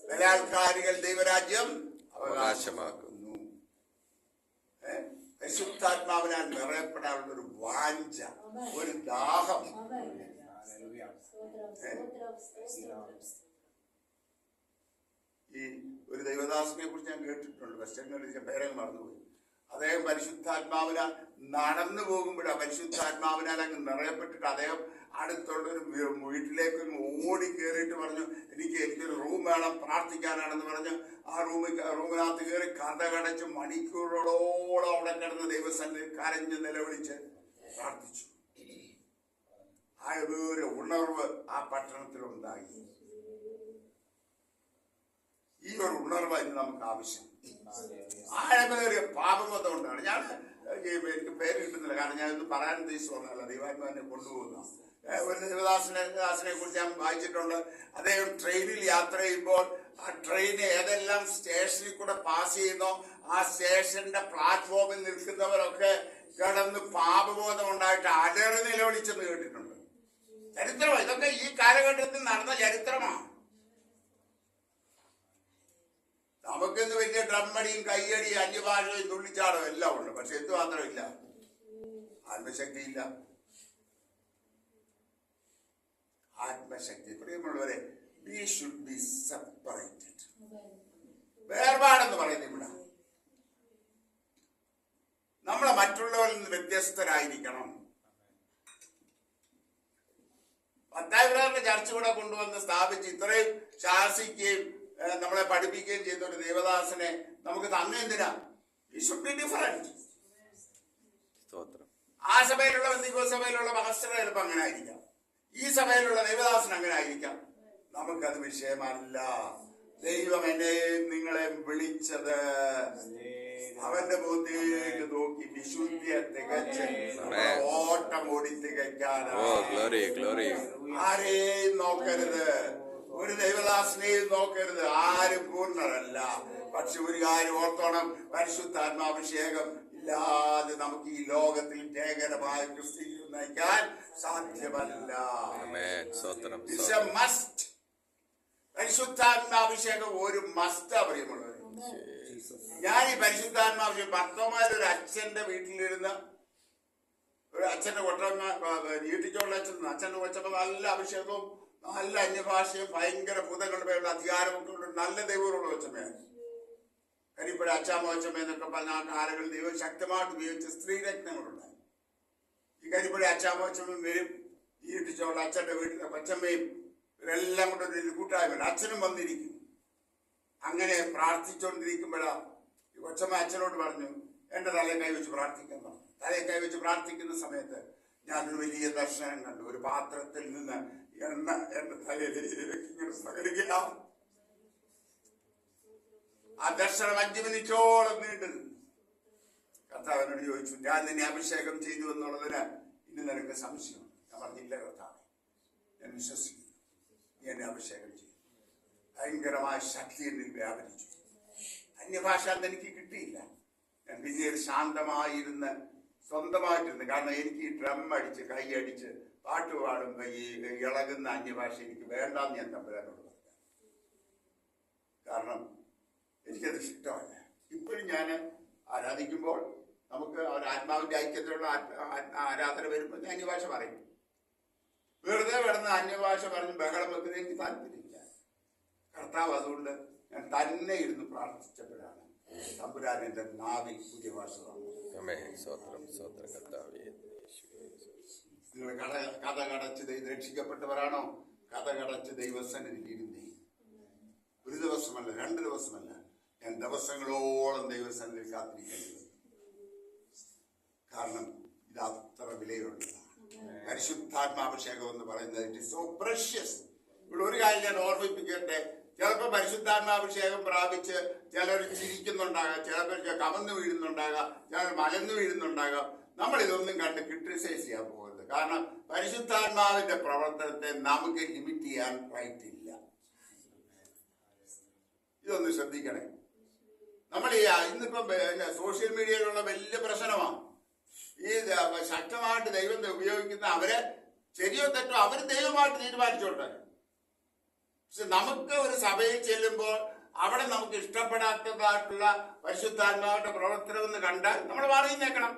ബലാത്കാരികൾ ദൈവരാജ്യം അവകാശമാക്കുന്നു. പരിശുദ്ധാത്മാവിനാൽ നിറയപ്പെടാനുള്ള ഒരു വാഞ്ച, ഒരു ദാഹം. ഈ ഒരു ദൈവദാസനെ കുറിച്ച് ഞാൻ കേട്ടിട്ടുണ്ട്, വെസ്റ്റേണിൽ പേരങ്ങ് മറന്നുപോയി. അദ്ദേഹം പരിശുദ്ധാത്മാവിനാൽ നടന്നു പോകുമ്പോഴാ പരിശുദ്ധാത്മാവിനാൽ അങ്ങ് നിറയപ്പെട്ടിട്ട് അദ്ദേഹം അടുത്തുള്ളൊരു വീട്ടിലേക്ക് ഓടി കയറിയിട്ട് പറഞ്ഞു, എനിക്കൊരു റൂം വേണം, പ്രാർത്ഥിക്കാനാണെന്ന് പറഞ്ഞ് ആ റൂമിനകത്ത് കയറി കടച്ച് മണിക്കൂറുകളോളം അവിടെ കിടന്ന് ദൈവസന്നിധി കരഞ്ഞ് നിലവിളിച്ച് പ്രാർത്ഥിച്ചു. ആ ഒരു ഉണർവ് ആ പട്ടണത്തിലുണ്ടായി. ഈ ഒരു ഉണർവ് ഇന്ന് നമുക്ക് ആവശ്യം. ആഴമേറിയ പാപമൊക്കെ കൊണ്ടാണ് എനിക്ക് പേര് കിട്ടുന്നില്ല, കാരണം ഞാനൊന്നും പറയാൻ ഉദ്ദേശിച്ചു പറഞ്ഞല്ല, ദൈവാത്മാവിനെ കൊണ്ടുപോകുന്ന ഒരു ദാസിനെ കുറിച്ച് ഞാൻ വായിച്ചിട്ടുണ്ട്. അദ്ദേഹം ട്രെയിനിൽ യാത്ര ചെയ്യുമ്പോൾ ആ ട്രെയിൻ ഏതെല്ലാം സ്റ്റേഷനിൽ കൂടെ പാസ് ചെയ്യുന്നോ ആ സ്റ്റേഷന്റെ പ്ലാറ്റ്ഫോമിൽ നിൽക്കുന്നവരൊക്കെ കിടന്ന് പാപബോധം ഉണ്ടായിട്ട് അലറി നിലവിളിച്ചെന്ന് കേട്ടിട്ടുണ്ട്. ചരിത്രമാണ് ഇതൊക്കെ, ഈ കാലഘട്ടത്തിൽ നടന്ന ചരിത്രമാണ്. നമുക്കിന്ന് വലിയ ഡ്രമ്മടിയും കയ്യടിയും അന്യഭാഷയും തുള്ളിച്ചാടും എല്ലാം ഉണ്ട്. പക്ഷെ എന്തുമാത്രമില്ല, ആത്മശക്തിയില്ല. ആത്മശക്തി പ്രിയമുള്ളവരെ, we should be separated. വേർപാടെന്ന് പറയുന്നത് ഇവിടെ നമ്മളെ മറ്റുള്ളവരിൽ നിന്ന് വ്യത്യസ്തരായിരിക്കണം. മത്തായി ബ്രദറിന്റെ ചർച്ച കൂടെ കൊണ്ടുവന്ന് സ്ഥാപിച്ച് ഇത്രയും ശാസിക്കുകയും നമ്മളെ പഠിപ്പിക്കുകയും ചെയ്ത ഒരു ദേവദാസനെ നമുക്ക് തന്നെ എന്തിനാ? We should be different. ആ സഭയിലുള്ള ബന്ധുക്കോസഭയിലുള്ള പാസ്റ്റർ ചിലപ്പോൾ അങ്ങനെ ആയിരിക്കാം, ഈ സഭയിലുള്ള ദേവദാസൻ അങ്ങനെ ആയിരിക്കാം. നമുക്കത് വിഷയമല്ല. ദൈവം എന്നെയും നിങ്ങളെയും വിളിച്ചത് അവന്റെ ബുദ്ധിയിലേക്ക് നോക്കി വിശുദ്ധിയെ തികച്ച് ഓട്ടം ഓടി തികയ്ക്കാനാണ്. ആരെയും നോക്കരുത്, ഒരു ദൈവദാസനെയും നോക്കരുത്. ആരും പൂർണ്ണരല്ല. പക്ഷെ ഒരു കാര്യം ഓർത്തോണം, പരിശുദ്ധാത്മാഭിഷേകം ഇല്ലാതെ നമുക്ക് ഈ ലോകത്തിൽ ജയകരമായ ക്രിസ്തു നയിക്കാൻ സാധ്യമല്ല. പരിശുദ്ധാത്മാഭിഷേകം ഒരു മസ്റ്റാ പ്രിയമുള്ളവർ. ഞാൻ ഈ പരിശുദ്ധാത്മാഭിഷേകം ഭക്തന്മാർ ഒരു അച്ഛന്റെ വീട്ടിലിരുന്ന് ഒരു അച്ഛന്റെ വീട്ടിച്ചോടുള്ള അച്ഛന്റെ കൊച്ചപ്പോ നല്ല അഭിഷേകവും നല്ല അന്യഭാഷയും ഭയങ്കര ഭൂതങ്ങളുടെ പേരുള്ള അധികാരമൊക്കെ ഉള്ള നല്ല ദൈവമുള്ള കൊച്ചമ്മയാണ്. കരിപ്പഴ അച്ചാമ്മ കൊച്ചമ്മ എന്നൊക്കെ പറഞ്ഞ ആ കാലങ്ങളിൽ ദൈവം ശക്തമായിട്ട് ഉപയോഗിച്ച സ്ത്രീരത്നങ്ങളുണ്ടായി. ഈ കരിപ്പഴ അച്ചാമ്മ കൊച്ചമ്മയും വരും, ഈ വീട്ടിച്ചോടുള്ള അച്ഛന്റെ വീട്ടിലെ കൊച്ചമ്മയും ഇവരെല്ലാം കൂടെ ഒരു കൂട്ടായ്മ. അച്ഛനും വന്നിരിക്കും. അങ്ങനെ പ്രാർത്ഥിച്ചുകൊണ്ടിരിക്കുമ്പോഴാ ഈ കൊച്ചമ്മ അച്ഛനോട് പറഞ്ഞു, എന്റെ തലയെ കൈവച്ച് പ്രാർത്ഥിക്കാൻ പറഞ്ഞു. തലയെ കൈവച്ച് പ്രാർത്ഥിക്കുന്ന സമയത്ത് ഞാനൊരു വലിയ ദർശനം കണ്ടു. ഒരു പാത്രത്തിൽ നിന്ന് എണ്ണ എന്റെ തലയിലേക്ക് ഇങ്ങനെ പകരുക. ആ ദർശനം 5 മിനിറ്റോളം നീണ്ടു. കർത്താവിനോട് ചോദിച്ചു, ഞാൻ നിന്നെ അഭിഷേകം ചെയ്തു എന്നുള്ളതിന് ഇനി നിനക്ക് സംശയമുണ്ട്? ഞാൻ പറഞ്ഞില്ല കർത്താവ്, ഞാൻ വിശ്വസിക്കുന്നു, നീ എന്നെ അഭിഷേകം ചെയ്തു. ഭയങ്കരമായ ശക്തി എന്നിൽ വ്യാപരിച്ചു. അന്യഭാഷ എനിക്ക് കിട്ടിയില്ല. ഞാൻ പിന്നീട് ശാന്തമായിരുന്ന് സ്വന്തമായിട്ടിരുന്നു. കാരണം എനിക്ക് ഡ്രം അടിച്ച് കൈയടിച്ച് പാട്ടുപാടുമ്പോ ഈ ഇളകുന്ന അന്യഭാഷ എനിക്ക് വേണ്ടാന്ന് ഞാൻ തമ്പുരാനോട് പറഞ്ഞു. കാരണം എനിക്കത് ഇഷ്ടമല്ല. ഇപ്പോഴും ഞാൻ ആരാധിക്കുമ്പോൾ നമുക്ക് ആത്മാവിന്റെ ഐക്യത്തിലുള്ള ആരാധന വരുമ്പോൾ ഞാൻ അന്യഭാഷ പറയും. വെറുതെ കിടന്ന് അന്യഭാഷ പറഞ്ഞ് ബഹളം വെക്കുന്നത് എനിക്ക് താല്പര്യമില്ല. കർത്താവ് അതുകൊണ്ട് ഞാൻ തന്നെ ഇരുന്ന് പ്രാർത്ഥിച്ചപ്പോഴാണ് തമ്പുരാൻ എന്റെ നാവിൽ പുതിയ ഭാഷ തന്നു. നിങ്ങൾ കഥ കടച്ച് രക്ഷിക്കപ്പെട്ടവരാണോ? കഥ കടച്ച് ദൈവസന്നിധിയിൽ ഇരുന്നേ. ഒരു ദിവസമല്ല, 2 ദിവസമല്ല, ഞാൻ ദിവസങ്ങളോളം ദൈവസന്നിധിയിൽ കാത്തിരിക്കേണ്ടത്. കാരണം ഇത് അത്ര വിലയുള്ളതാണ്. പരിശുദ്ധാത്മാഭിഷേകം എന്ന് പറയുന്നത് ഇറ്റ് ഈസ് സോ പ്രഷ്യസ്. ഇവിടെ ഒരു കാര്യം ഞാൻ ഓർമ്മിപ്പിക്കട്ടെ. ചിലപ്പോൾ പരിശുദ്ധാത്മാഭിഷേകം പ്രാപിച്ച് ചിലർ ചിരിക്കുന്നുണ്ടാകാം, ചിലപ്പോൾ കമന്ന് വീഴുന്നുണ്ടാകാം, ചിലർ മലന്ന് വീഴുന്നുണ്ടാകാം. നമ്മൾ ഇതൊന്നും കണ്ട് ക്രിട്ടിസൈസ് ചെയ്യാൻ പോകരുത്. കാരണം പരിശുദ്ധാത്മാവിന്റെ പ്രവർത്തനത്തെ നമുക്ക് ലിമിറ്റ് ചെയ്യാൻ റൈറ്റില്ല. ഇതൊന്ന് ശ്രദ്ധിക്കണേ. നമ്മൾ ഈ ഇന്നിപ്പം സോഷ്യൽ മീഡിയയിലുള്ള വലിയ പ്രശ്നമാണ് ഈ ശക്തമായിട്ട് ദൈവത്തെ ഉപയോഗിക്കുന്ന അവരെ ശരിയോ തെറ്റോ അവർ ദൈവമായിട്ട് തീരുമാനിച്ചോട്ടെ. പക്ഷെ നമുക്ക് ഒരു സഭയിൽ ചെല്ലുമ്പോൾ അവിടെ നമുക്ക് ഇഷ്ടപ്പെടാത്തതായിട്ടുള്ള പരിശുദ്ധാത്മാവിന്റെ പ്രവർത്തനം എന്ന് കണ്ടാൽ നമ്മൾ മാറി നിൽക്കണം.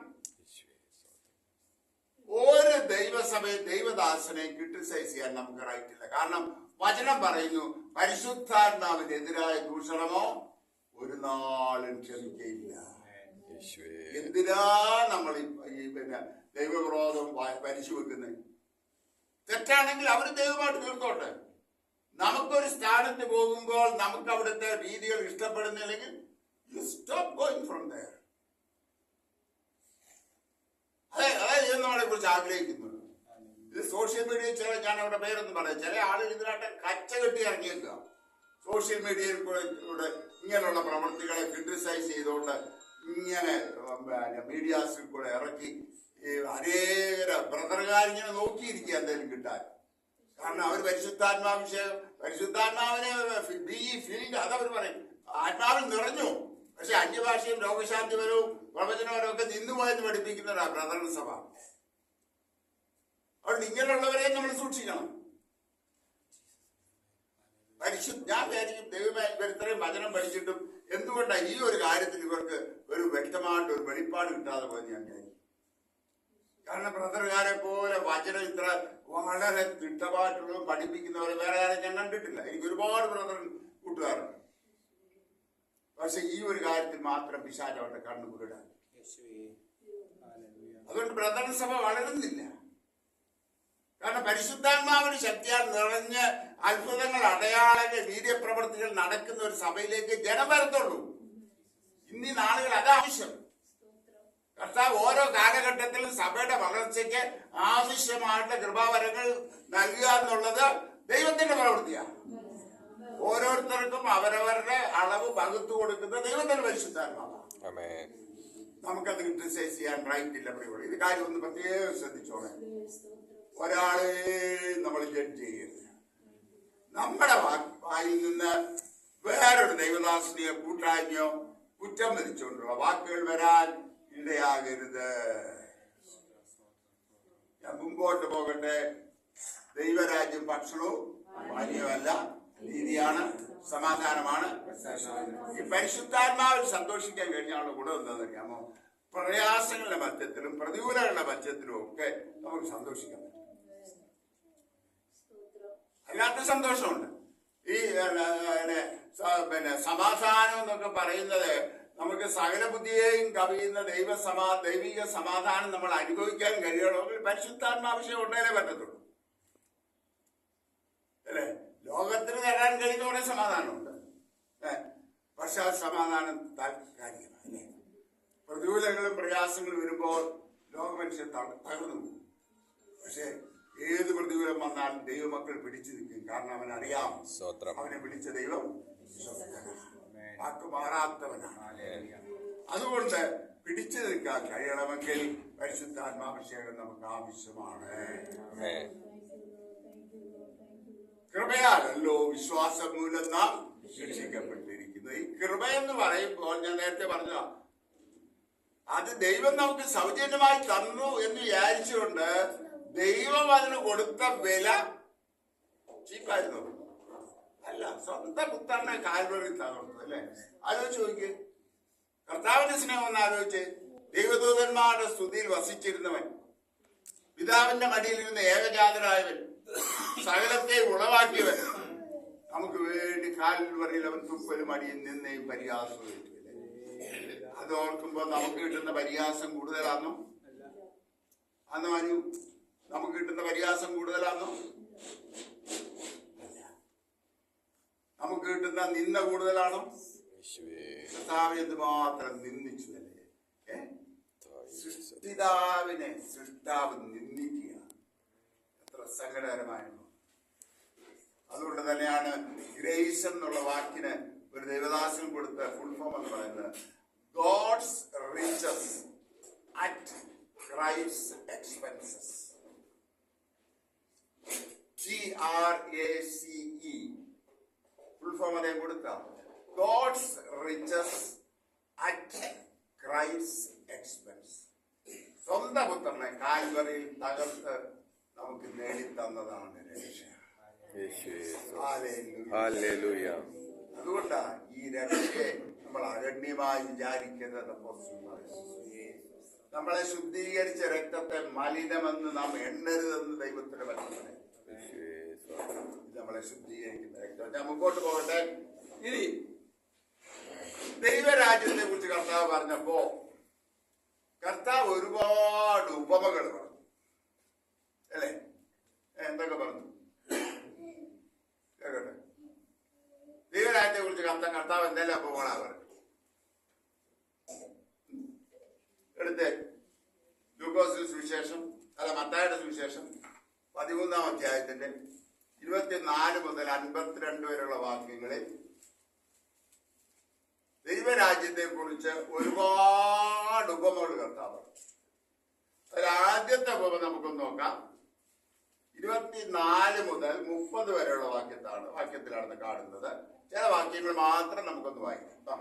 ഒരു ദൈവസഭയെ ദൈവദാസനെ ക്രിട്ടിസൈസ് ചെയ്യാൻ നമുക്ക് റൈറ്റില്ല. കാരണം വചനം പറയുന്നു, പരിശുദ്ധാത്മാവിനെതിരായ ദൂഷണമോ ഒരു നാളും ക്ഷമിക്കയില്ല. എന്തിനാ നമ്മൾ ഈ ദൈവക്രോധം പരിശു വെക്കുന്നത്? തെറ്റാണെങ്കിൽ അവർ ദൈവമായിട്ട് തീർത്തോട്ടെ. നമുക്കൊരു സ്ഥാനത്ത് പോകുമ്പോൾ നമുക്ക് അവിടുത്തെ രീതികൾ ഇഷ്ടപ്പെടുന്നില്ലെങ്കിൽ you stop going from there. അതായത് നമ്മളെ കുറിച്ച് ആഗ്രഹിക്കുന്നത്. ഇത് സോഷ്യൽ മീഡിയയിൽ ചില, ഞാൻ അവിടെ പേരൊന്നും പറയാം, ചില ആളുകൾ ഇതിനായിട്ട് കച്ച കെട്ടി ഇറങ്ങിയേക്കുക. സോഷ്യൽ മീഡിയയിൽ കൂടെ ഇങ്ങനെയുള്ള പ്രവർത്തികളെ ക്രിട്ടിസൈസ് ചെയ്തുകൊണ്ട് ഇങ്ങനെ മീഡിയാസിൽ കൂടെ ഇറക്കി അനേക ബ്രദറുകാരിങ്ങനെ നോക്കിയിരിക്കുക എന്തെങ്കിലും കിട്ടാൻ. കാരണം അവർ പരിശുദ്ധാത്മാഭിഷേകം പരിശുദ്ധാത്മാവിനെ ഫീൽഡ് അതവർ പറയും. ആത്മാവിൽ നിറഞ്ഞു, പക്ഷെ അന്യഭാഷയും രോഗശാന്തിപരവും പ്രവചനപരവും ഒക്കെ നിന്നുപോയെന്ന് പഠിപ്പിക്കുന്നവരാ ബ്രദറൻ സഭ. അതുകൊണ്ട് ഇങ്ങനെയുള്ളവരെ നമ്മൾ സൂക്ഷിക്കണം. ഞാൻ വിചാരിക്കും ദൈവമായി ഇവർ ഇത്രയും വചനം പഠിച്ചിട്ടും എന്തുകൊണ്ടാണ് ഈ ഒരു കാര്യത്തിൽ ഇവർക്ക് ഒരു വ്യക്തമായിട്ട് ഒരു വെളിപ്പാട് കിട്ടാതെ പോയെന്ന് ഞാൻ വിചാരിക്കും. കാരണം ബ്രദറുകാരെ പോലെ വചനം ഇത്ര വളരെ തിട്ടമായിട്ടുള്ളതും പഠിപ്പിക്കുന്നവരെ വേറെ ആരും ഞാൻ കണ്ടിട്ടില്ല. എനിക്ക് ഒരുപാട് ബ്രദർ കൂട്ടുകാരുണ്ട്. പക്ഷെ ഈ ഒരു കാര്യത്തിൽ മാത്രം പിശാച് അവരുടെ കണ്ണു കുരുടാൻ. അതുകൊണ്ട് ബ്രദറൻ സഭ വളരുന്നില്ല. കാരണം പരിശുദ്ധാത്മാവിന്റെ ശക്തിയാൽ നിറഞ്ഞ് അത്ഭുതങ്ങൾ, അടയാളങ്ങൾ, വീര്യപ്രവർത്തികൾ നടക്കുന്ന ഒരു സഭയിലേക്ക് ജനം വരത്തുള്ളൂ. ഇന്നീ നാളുകൾ അതാവശ്യം. കർത്താവ് ഓരോ കാലഘട്ടത്തിലും സഭയുടെ വളർച്ചയ്ക്ക് ആവശ്യമായിട്ടുള്ള കൃപാവരങ്ങൾ നൽകുക എന്നുള്ളത് ദൈവത്തിന്റെ പ്രവൃത്തിയാണ്. ഓരോരുത്തർക്കും അവരവരുടെ അളവ് പകുത്തു കൊടുക്കുന്ന ദൈവത്തിന്റെ പരിശുദ്ധാത്മാവാണ്. നമുക്കത് ക്രിട്ടിസൈസ് ചെയ്യാൻ റൈറ്റ് ഇല്ല. ഇത് കാര്യം ഒന്ന് പ്രത്യേകം ശ്രദ്ധിച്ചോളെ. ഒരാളെ നമ്മൾ ജഡ്ജ് ചെയ്യരുത്. നമ്മുടെ വായിൽ നിന്ന് വേറൊരു ദൈവദാസനെയോ കൂട്ടായ്മയോ കുറ്റം വിധിച്ചുകൊണ്ടുള്ള വാക്കുകൾ വരാൻ ഇടയാകരുത്. ഞാൻ മുമ്പോട്ട് പോകട്ടെ. ദൈവരാജ്യം ഭക്ഷണവും പാനീയമല്ല, നീതിയാണ്, സമാധാനമാണ്. ഈ പരിശുദ്ധാത്മാവിൽ സന്തോഷിക്കാൻ കഴിഞ്ഞാലുള്ള ഗുണം എന്താണെന്ന് അറിയാമോ? പ്രയാസങ്ങളുടെ മധ്യത്തിലും പ്രതികൂലങ്ങളുടെ മധ്യത്തിലും ഒക്കെ നമുക്ക് സന്തോഷിക്കാൻ പറ്റും. അല്ലാത്ത സന്തോഷമുണ്ട്. ഈ സമാധാനം എന്നൊക്കെ പറയുന്നത് നമുക്ക് സകല ബുദ്ധിയെയും കവിയുന്ന ദൈവിക സമാധാനം നമ്മൾ അനുഭവിക്കാൻ കഴിയണമെങ്കിൽ പരിശുദ്ധാത്മാവിഷയം ഉണ്ടേലേ പറ്റത്തുള്ളൂ. അല്ലേ? ലോകത്തിന് തരാൻ കഴിയുന്ന കുറെ സമാധാനമുണ്ട്. പക്ഷെ ആ സമാധാനം താൽക്കാലികമാണ്. പ്രതികൂലങ്ങളും പ്രയാസങ്ങളും വരുമ്പോൾ ലോകമനുഷ്യൻ തകർന്നു പോകും. പക്ഷെ ഏത് പ്രതികൂലം വന്നാലും ദൈവമക്കൾ പിടിച്ചു നിൽക്കും. കാരണം അവൻ അറിയാം അവനെ വിളിച്ച ദൈവം വാക്ക് മാറാത്തവനാണ്. അതുകൊണ്ട് പിടിച്ചു നിൽക്കാൻ കഴിയണമെങ്കിൽ പരിശുദ്ധാത്മാഭിഷേകം നമുക്ക് ആവശ്യമാണ്. കൃപയാലല്ലോ വിശ്വാസം മൂലം നാം രക്ഷിക്കപ്പെട്ടിരിക്കുന്നത്. ഈ കൃപ എന്ന് പറയുമ്പോൾ ഞാൻ നേരത്തെ പറഞ്ഞ അത് ദൈവം നമുക്ക് സൗജന്യമായി തന്നു എന്ന് വിചാരിച്ചുകൊണ്ട് ദൈവം അതിന് കൊടുത്ത വില ചീപ്പായിരുന്നു. അല്ല, സ്വന്തം പുത്രനെ കാൽവറിയിൽ തകർത്തു. അല്ലേ? ആലോചിച്ച് നോക്കിയേ. കർത്താവിന്റെ സ്നേഹം ഒന്ന് ആലോചിച്ച്. ദൈവദൂതന്മാരുടെ സ്തുതിയിൽ വസിച്ചിരുന്നവൻ, പിതാവിന്റെ മടിയിലിരുന്ന ഏകജാതനായവൻ, സകലത്തെ ഉളവാക്കിയവൻ, നമുക്ക് വേണ്ടി കാൽവറിയിൽ അവൻ തുപ്പലും അടിയിൽ നിന്നെയും പരിഹാസവും. അത് ഓർക്കുമ്പോൾ നമുക്ക് കിട്ടുന്ന പരിഹാസം കൂടുതലാണോ? അന്ന് മനു നമുക്ക് കിട്ടുന്ന പരിഹാസം കൂടുതലാണോ? നമുക്ക് കിട്ടുന്ന നിന്ന കൂടുതലാണോ? കർത്താവ് എന്തുമാത്രം നിന്ദിച്ചു അല്ലേ? സൃഷ്ടിതാവിനെ സൃഷ്ടാവ് നിന്ദിക്കുക എത്ര സങ്കടകരമായ. അതുകൊണ്ട് തന്നെയാണ് ഗ്രേസ് എന്നുള്ള വാക്കിന് ഒരു ദേവദാസൻ കൊടുത്ത ഫുൾ ഫോം എന്ന് പറയുന്നത് God's riches at Christ expenses. GRACE full form അതേ കൊടുത്ത God's riches at Christ expense. സ്വന്തം പുത്രനെ കാൽവറിയിൽ തകർത്ത് നമുക്ക് നേടിത്തന്നതാണ് രക്ഷ. അതുകൊണ്ടാണ് ഈ രക്ഷയെ നമ്മൾ അഗണ്യമായി വിചാരിക്കുന്നത്. നമ്മളെ ശുദ്ധീകരിച്ച രക്തത്തെ മലിനമെന്ന് നാം എണ്ണരുതെന്ന് ദൈവത്തിന്റെ വചനം. ഇത് നമ്മളെ ശുദ്ധീകരിക്കുന്ന രക്തം. ഞാൻ മുമ്പോട്ട് പോകട്ടെ. ഇനി ദൈവരാജ്യത്തെ കുറിച്ച് കർത്താവ് പറഞ്ഞപ്പോ കർത്താവ് ഒരുപാട് ഉപമകൾ പറഞ്ഞു. അല്ലേ? എന്തൊക്കെ പറഞ്ഞു കേട്ടെ? ദൈവരാജ്യത്തെ കുറിച്ച് കർത്താവ് എന്തെല്ലാം ഉപമകളാ പറഞ്ഞു? എടുത്ത് ലൂക്കോസിന്റെ സുവിശേഷം, മത്തായിയുടെ സുവിശേഷം 13-ാം അധ്യായത്തിന്റെ 24 മുതൽ 52 വരെയുള്ള വാക്യങ്ങളിൽ ദൈവരാജ്യത്തെ കുറിച്ച് ഒരുപാട് ഉപമകൾ കർത്താവ്. അതിൽ ആദ്യത്തെ ഉപമ നമുക്കൊന്ന് നോക്കാം. 24 മുതൽ 30 വരെയുള്ള വാക്യത്തിലാണ് കാണുന്നത്. ചില വാക്യങ്ങൾ മാത്രം നമുക്കൊന്ന് വായിക്കാം.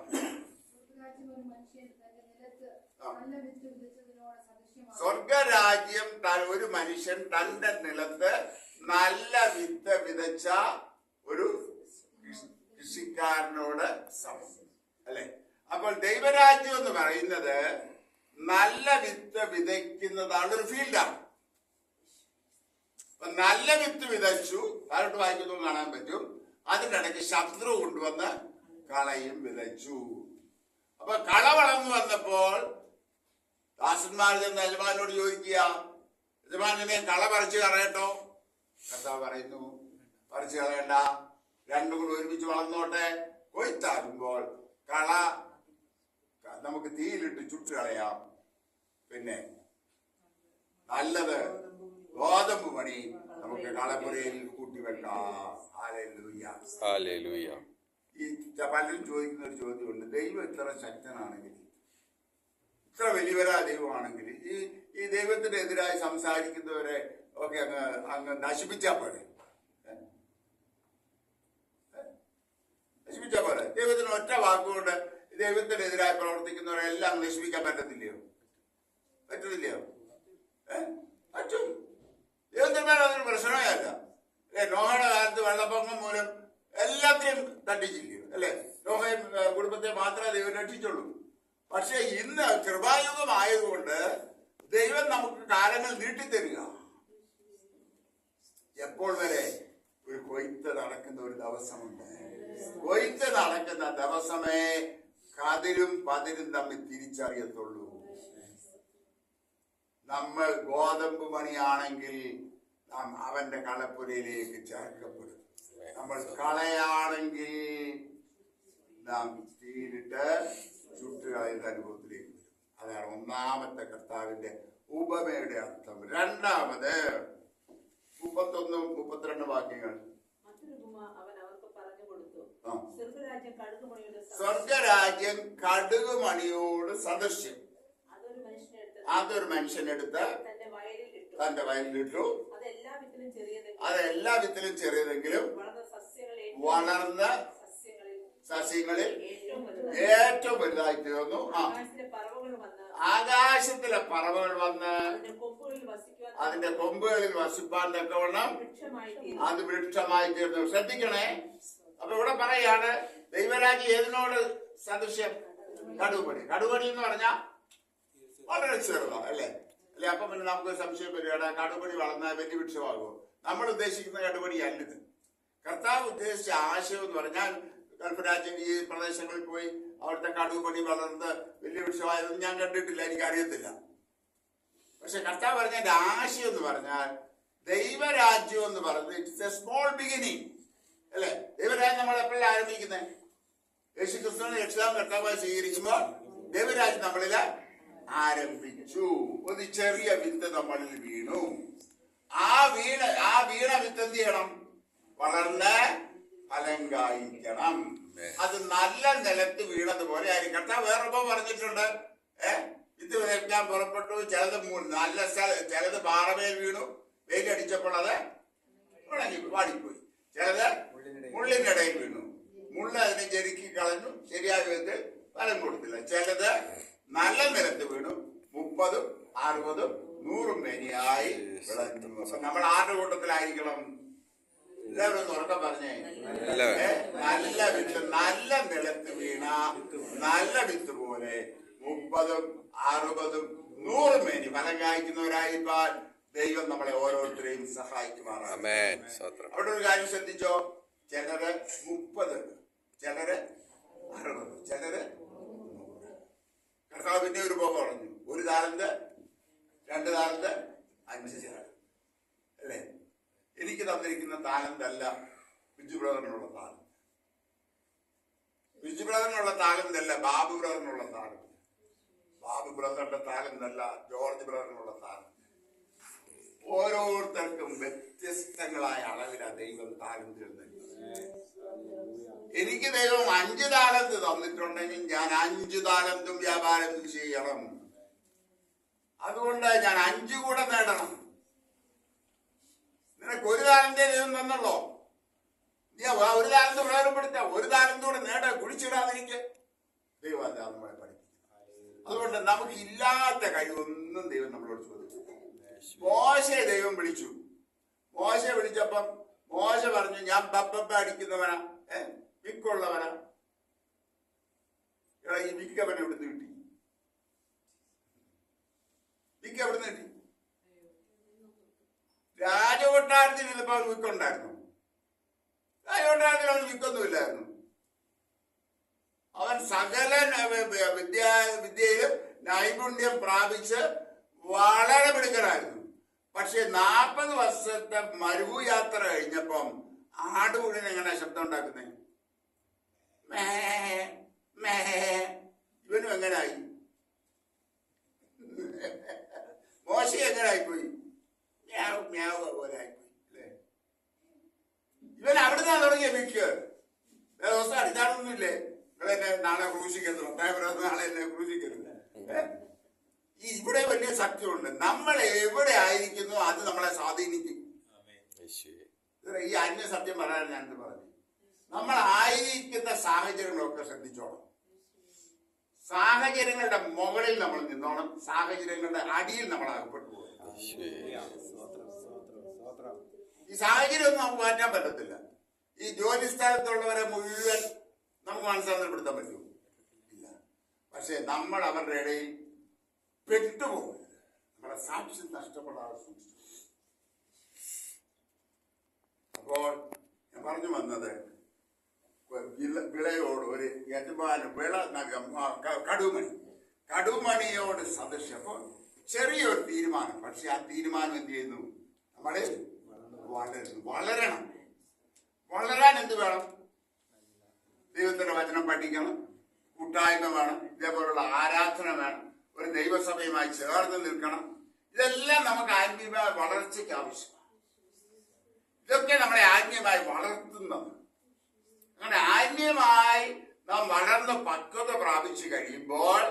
സ്വർഗരാജ്യം ഒരു മനുഷ്യൻ തന്റെ നിലത്ത് നല്ല വിത്ത് വിതച്ച ഒരു കൃഷിക്കാരനോട് സമം അല്ലെ. അപ്പോൾ ദൈവരാജ്യം എന്ന് പറയുന്നത് നല്ല വിത്ത് വിതയ്ക്കുന്നതാണ്, ഒരു ഫീൽഡാണ്. അപ്പൊ നല്ല വിത്ത് വിതച്ചു, താഴോട്ട് വായിക്കുന്നു കാണാൻ പറ്റും. അതിന്റെ ഇടയ്ക്ക് ശത്രു കൊണ്ടുവന്ന് കളയും വിതച്ചു. അപ്പൊ കള വളർന്നു വന്നപ്പോൾ ദാസന്മാർ ചെന്ന് യജമാനോട് ചോദിക്കുക, യജമാനെ കള പറിച്ചു കളയട്ടോ? കർത്താവ് പറയുന്നു, പറിച്ചു കളയണ്ട, രണ്ടും കൂടി ഒരുമിച്ച് വളർന്നോട്ടെ. കൊയ്ത്താകുമ്പോൾ കള നമുക്ക് തീയിലിട്ട് ചുട്ട് കളയാം. പിന്നെ നല്ലത് ഗോതമ്പ് മണി നമുക്ക് കളപ്പുരയിൽ കൂട്ടിവെക്കാം. ഹല്ലേലൂയ. ഈ പലരും ചോദിക്കുന്ന ഒരു ചോദ്യമുണ്ട്, ദൈവം ഇത്ര ശക്തനാണെങ്കിൽ, ഇത്ര വലിയവരാ ദൈവമാണെങ്കിൽ, ഈ ദൈവത്തിന് എതിരായി സംസാരിക്കുന്നവരെ ഒക്കെ അങ്ങ് നശിപ്പിച്ചാ പോരെ? നശിപ്പിച്ചാ പോരെ? ദൈവത്തിന് ഒറ്റ വാക്കുകൊണ്ട് ദൈവത്തിനെതിരായി പ്രവർത്തിക്കുന്നവരെല്ലാം നശിപ്പിക്കാൻ പറ്റത്തില്ലയോ? പറ്റത്തില്ലയോ? പറ്റും. ദൈവത്തിന് അതൊരു പ്രശ്നമേ അല്ല. നോഹയുടെ കാലത്ത് വെള്ളപ്പൊക്കം മൂലം എല്ലാത്തിനും തട്ടിച്ചില്ലയോ? അല്ലെ, നോഹയും കുടുംബത്തെ മാത്രമേ ദൈവം രക്ഷിച്ചുള്ളൂ. പക്ഷെ ഇന്ന് കൃപായുഗമായതുകൊണ്ട് ദൈവം നമുക്ക് കാലങ്ങൾ നീട്ടിത്തരിക. എപ്പോൾ വരെ? ഒരു കൊയ്ത്ത് നടക്കുന്ന ഒരു ദിവസമുണ്ട്. കൊയ്ത്ത് നടക്കുന്ന ദിവസമേ കതിരും പതിരും തമ്മിൽ തിരിച്ചറിയത്തുള്ളൂ. നമ്മൾ ഗോതമ്പ് മണിയാണെങ്കിൽ നാം അവന്റെ കളപ്പുരയിലേക്ക് ചേർക്കപ്പെടും. നമ്മൾ കളയാണെങ്കിൽ നാം തീയിലിട്ട് ചുട്ടുകളയുന്ന അനുഭവത്തിലേക്ക് വരും. അതാണ് ഒന്നാമത്തെ കർത്താവിന്റെ ഉപമയുടെ അർത്ഥം. രണ്ടാമത് 31, 32 വാക്യങ്ങൾ. സ്വർഗരാജ്യം കടുകുമണിയോട് സദൃശ്യം. അതൊരു മനുഷ്യനെടുത്ത് തന്റെ വയലിലിട്ടു. അതെല്ലാ വിത്തിലും ചെറിയതെങ്കിലും വളർന്ന സസ്യങ്ങളിൽ ഏറ്റവും വലുതായി തീർന്നു. ആകാശത്തിലെ പറവകൾ വന്ന് അതിന്റെ കൊമ്പുകളിൽ വസിപ്പാൻ തക്കവണ്ണം അത് വൃക്ഷമായി തീർന്നു. ശ്രദ്ധിക്കണേ. അപ്പൊ ഇവിടെ പറയാണ് ദൈവരാജ്യം ഏതിനോട് സദൃശ്യം? കടുകുപണി. കടുകുപണി എന്ന് പറഞ്ഞാൽ വളരെ ചെറുതാണ് അല്ലേ? അല്ലെ, അപ്പൊ പിന്നെ നമുക്ക് സംശയം വരികയാണ്, കടുകുപണി വളർന്നാൽ വലിയ വൃക്ഷമാകുമോ? നമ്മൾ ഉദ്ദേശിക്കുന്ന കടുകുപണി അല്ലിത്. കർത്താവ് ഉദ്ദേശിച്ച ആശയം എന്ന് പറഞ്ഞാൽ ഗൾഫ് ഈ പ്രദേശങ്ങളിൽ പോയി അവിടുത്തെ കടുകുപണി വളർന്ന് വലിയ വൃക്ഷമായതൊന്നും ഞാൻ കണ്ടിട്ടില്ല, എനിക്കറിയത്തില്ല. പക്ഷെ കർത്താവ് പറഞ്ഞതിന്റെ ആശയം എന്ന് പറഞ്ഞാൽ ദൈവരാജ്യം എന്ന് പറയുന്നത് ഇറ്റ്സ് എ സ്മോൾ ബിഗിനിങ് അല്ലെ. ദൈവരാജ്യം നമ്മൾ എപ്പോഴാണ് ആരംഭിക്കുന്നത്? യേശു ക്രിസ്തുവിനെ രക്ഷിതാവ് കർത്താവായി സ്വീകരിക്കുമ്പോൾ ദൈവരാജ്യം നമ്മളില് ആരംഭിച്ചു. ഒരു ചെറിയ വിത്ത് നമ്മളിൽ വീണു. ആ വീണ വിത്ത് എന്ത് ചെയ്യണം? വളർന്ന് ഫലം കായ്ക്കണം. അത് നല്ല നിലത്ത് വീണതുപോലെ ആയിരിക്കും. കർത്താവ് വേറൊപ്പം പറഞ്ഞിട്ടുണ്ട്, വിത്ത് വിതയ്ക്കാൻ പുറപ്പെട്ടു, ചിലത് നല്ല ചിലത് പാറമേൽ വീണു, വെയിലടിച്ചപ്പോൾ അത് വാടിപ്പോയി. ചിലത് മുള്ളിന്റെ ഇടയിൽ വീണു, മുള്ള അതിനെ ജെരുക്കി കളഞ്ഞു, ശരിയായ വിധത്തിൽ ഫലം കൊടുത്തില്ല. ചിലത് നല്ല നിലത്ത് വീണു, 30, 60, 100 മേനിയായി വിളഞ്ഞു. അപ്പൊ നമ്മൾ ആരുടെ കൂട്ടത്തിലായിരിക്കണം? എല്ലാവരും ഒന്ന് ഉറക്കം പറഞ്ഞേ. നല്ല വിത്ത്, നല്ല നിലത്ത് വീണ നല്ല വിത്ത് പോലെ 30, 60, 100 മേനി ഫലം കായ്ക്കുന്നവരായിരിക്കാൻ ദൈവം നമ്മളെ ഓരോരുത്തരെയും സഹായിക്കുമാറാണ്. അവിടെ ഒരു കാര്യം ശ്രദ്ധിച്ചോ, ചിലര് 30, ചിലര് 60, ചിലര് 100. കർത്താവിന്റെ ഒരു പോക പറഞ്ഞു, 1 താലന്ത്, 2 താലന്ത്, 5 താലന്ത് അല്ലേ. എനിക്ക് തന്നിരിക്കുന്ന താലന്തല്ല ബിജു ബ്രദറിനുള്ള താലന്ത്. ബിജു ബ്രദറിനുള്ള താലന്തല്ല ബാബു ബ്രദറിനുള്ള താലന്ത്. ബാബു ബ്രദറിന്റെ താലന്തല്ല ജോർജ് ബ്രദറിനുള്ള താലന്ത്. ഓരോരുത്തർക്കും വ്യത്യസ്തങ്ങളായ അളവിലാണ് ദൈവം താലന്തുകൾ നൽകുന്നത്. എനിക്ക് ദൈവം 5 താലന്ത് തന്നിട്ടുണ്ടെങ്കിൽ ഞാൻ 5 താലന്തും വ്യാപാരം ചെയ്യണം. അതുകൊണ്ട് ഞാൻ 5 കൂടെ നേടണം. നിനക്ക് ഒരു താലന്തേ ദൈവം തന്നല്ലോ. നീ ഒരു താലന്ത് പ്രയോജനപ്പെടുത്ത, ഒരു താലന്തൂടെ കുഴിച്ചിടാതിരിക്കെ. ദൈവം അതാണ് നമ്മളെ പഠിപ്പിക്കുന്നത്. അതുകൊണ്ട് നമുക്ക് ഇല്ലാത്ത കഴിവൊന്നും ദൈവം നമ്മളോട് ചോദിച്ചു. മോശയെ ദൈവം വിളിച്ചു. മോശയെ വിളിച്ചപ്പം മോശ പറഞ്ഞു, ഞാൻ ബപ്പ അടിക്കുന്നവനാ, വിക്കുള്ളവനാ. ഈ വിക്കവനെ ഇവിടുന്ന് കിട്ടി. വിക്ക് എവിടുന്ന് കിട്ടി? രാജകൊട്ടാരത്തിൽ ഇരുന്നപ്പോ അവന് വിക്കുണ്ടായിരുന്നു? രാജകൊട്ടാരത്തിൽ അവന് വിക്കൊന്നുമില്ലായിരുന്നു. അവൻ സകല വിദ്യയിലും നൈപുണ്യം പ്രാപിച്ച് വളരെ മിടുക്കനായിരുന്നു. പക്ഷെ 40 വർഷത്തെ മരുഭൂയാത്ര കഴിഞ്ഞപ്പം ആടുകൂടിന് എങ്ങനെ ശബ്ദം ഉണ്ടാക്കുന്നേ? May may. ഇവനും എങ്ങനായി? മോശ എങ്ങനായിപ്പോയി? മ്യാവ് മ്യാവ് പോലെ ആയിപ്പോയി അല്ലേ? ഇവൻ അവിടുന്ന് തുടങ്ങിയ വീക്ക് ദിവസം അടിച്ചാടൊന്നുമില്ലേ? നിങ്ങളെന്നെ നാളെ ക്രൂശിക്കരുത്, നാളെ എന്നെ ക്രൂശിക്കരുത്. ഇവിടെ വലിയ സത്യമുണ്ട്. നമ്മൾ എവിടെ ആയിരിക്കുന്നു അത് നമ്മളെ സ്വാധീനിക്കും. ഈ അന്യ സത്യം പറയാൻ ഞാനിത് പറഞ്ഞു. നമ്മൾ ആയിരിക്കുന്ന സാഹചര്യങ്ങളൊക്കെ ശ്രദ്ധിച്ചോണം. സാഹചര്യങ്ങളുടെ മുകളിൽ നമ്മൾ നിന്നോണം, സാഹചര്യങ്ങളുടെ അടിയിൽ നമ്മൾ അകപ്പെട്ടു പോകും. ഈ സാഹചര്യം ഒന്നും നമുക്ക് മാറ്റാൻ പറ്റത്തില്ല. ഈ ജോലി സ്ഥലത്തുള്ളവരെ മുഴുവൻ നമുക്ക് മനസ്സാന്തരപ്പെടുത്താൻ പറ്റുമോ? ഇല്ല. പക്ഷെ നമ്മൾ അവരുടെ ഇടയിൽ പെട്ടുപോകരുത്. നമ്മുടെ സാക്ഷ്യം നഷ്ടപ്പെടാതെ സൂക്ഷിച്ചു. അപ്പോൾ ഞാൻ പറഞ്ഞു വന്നത്, വിളയോട് ഒരു യജമാനൻ വിള നഖം കടുമണിയോട് സദൃശ്യം. അപ്പോൾ ചെറിയൊരു തീരുമാനം, പക്ഷെ ആ തീരുമാനം എന്ത് ചെയ്യുന്നു? നമ്മളെ വളരണം. വളരാൻ എന്ത് വേണം? ദൈവത്തിന്റെ വചനം പഠിക്കണം, കൂട്ടായ്മ വേണം, ഇതേപോലുള്ള ആരാധന വേണം, ഒരു ദൈവസഭയുമായി ചേർന്ന് നിൽക്കണം. ഇതെല്ലാം നമുക്ക് ആത്മീയമായ വളർച്ചയ്ക്ക് ആവശ്യമാണ്. ഇതൊക്കെ നമ്മളെ ആത്മീയമായി വളർത്തുന്നത്. അങ്ങനെ ആത്മീയമായി നാം വളർന്ന് പക്വത പ്രാപിച്ചു കഴിയുമ്പോൾ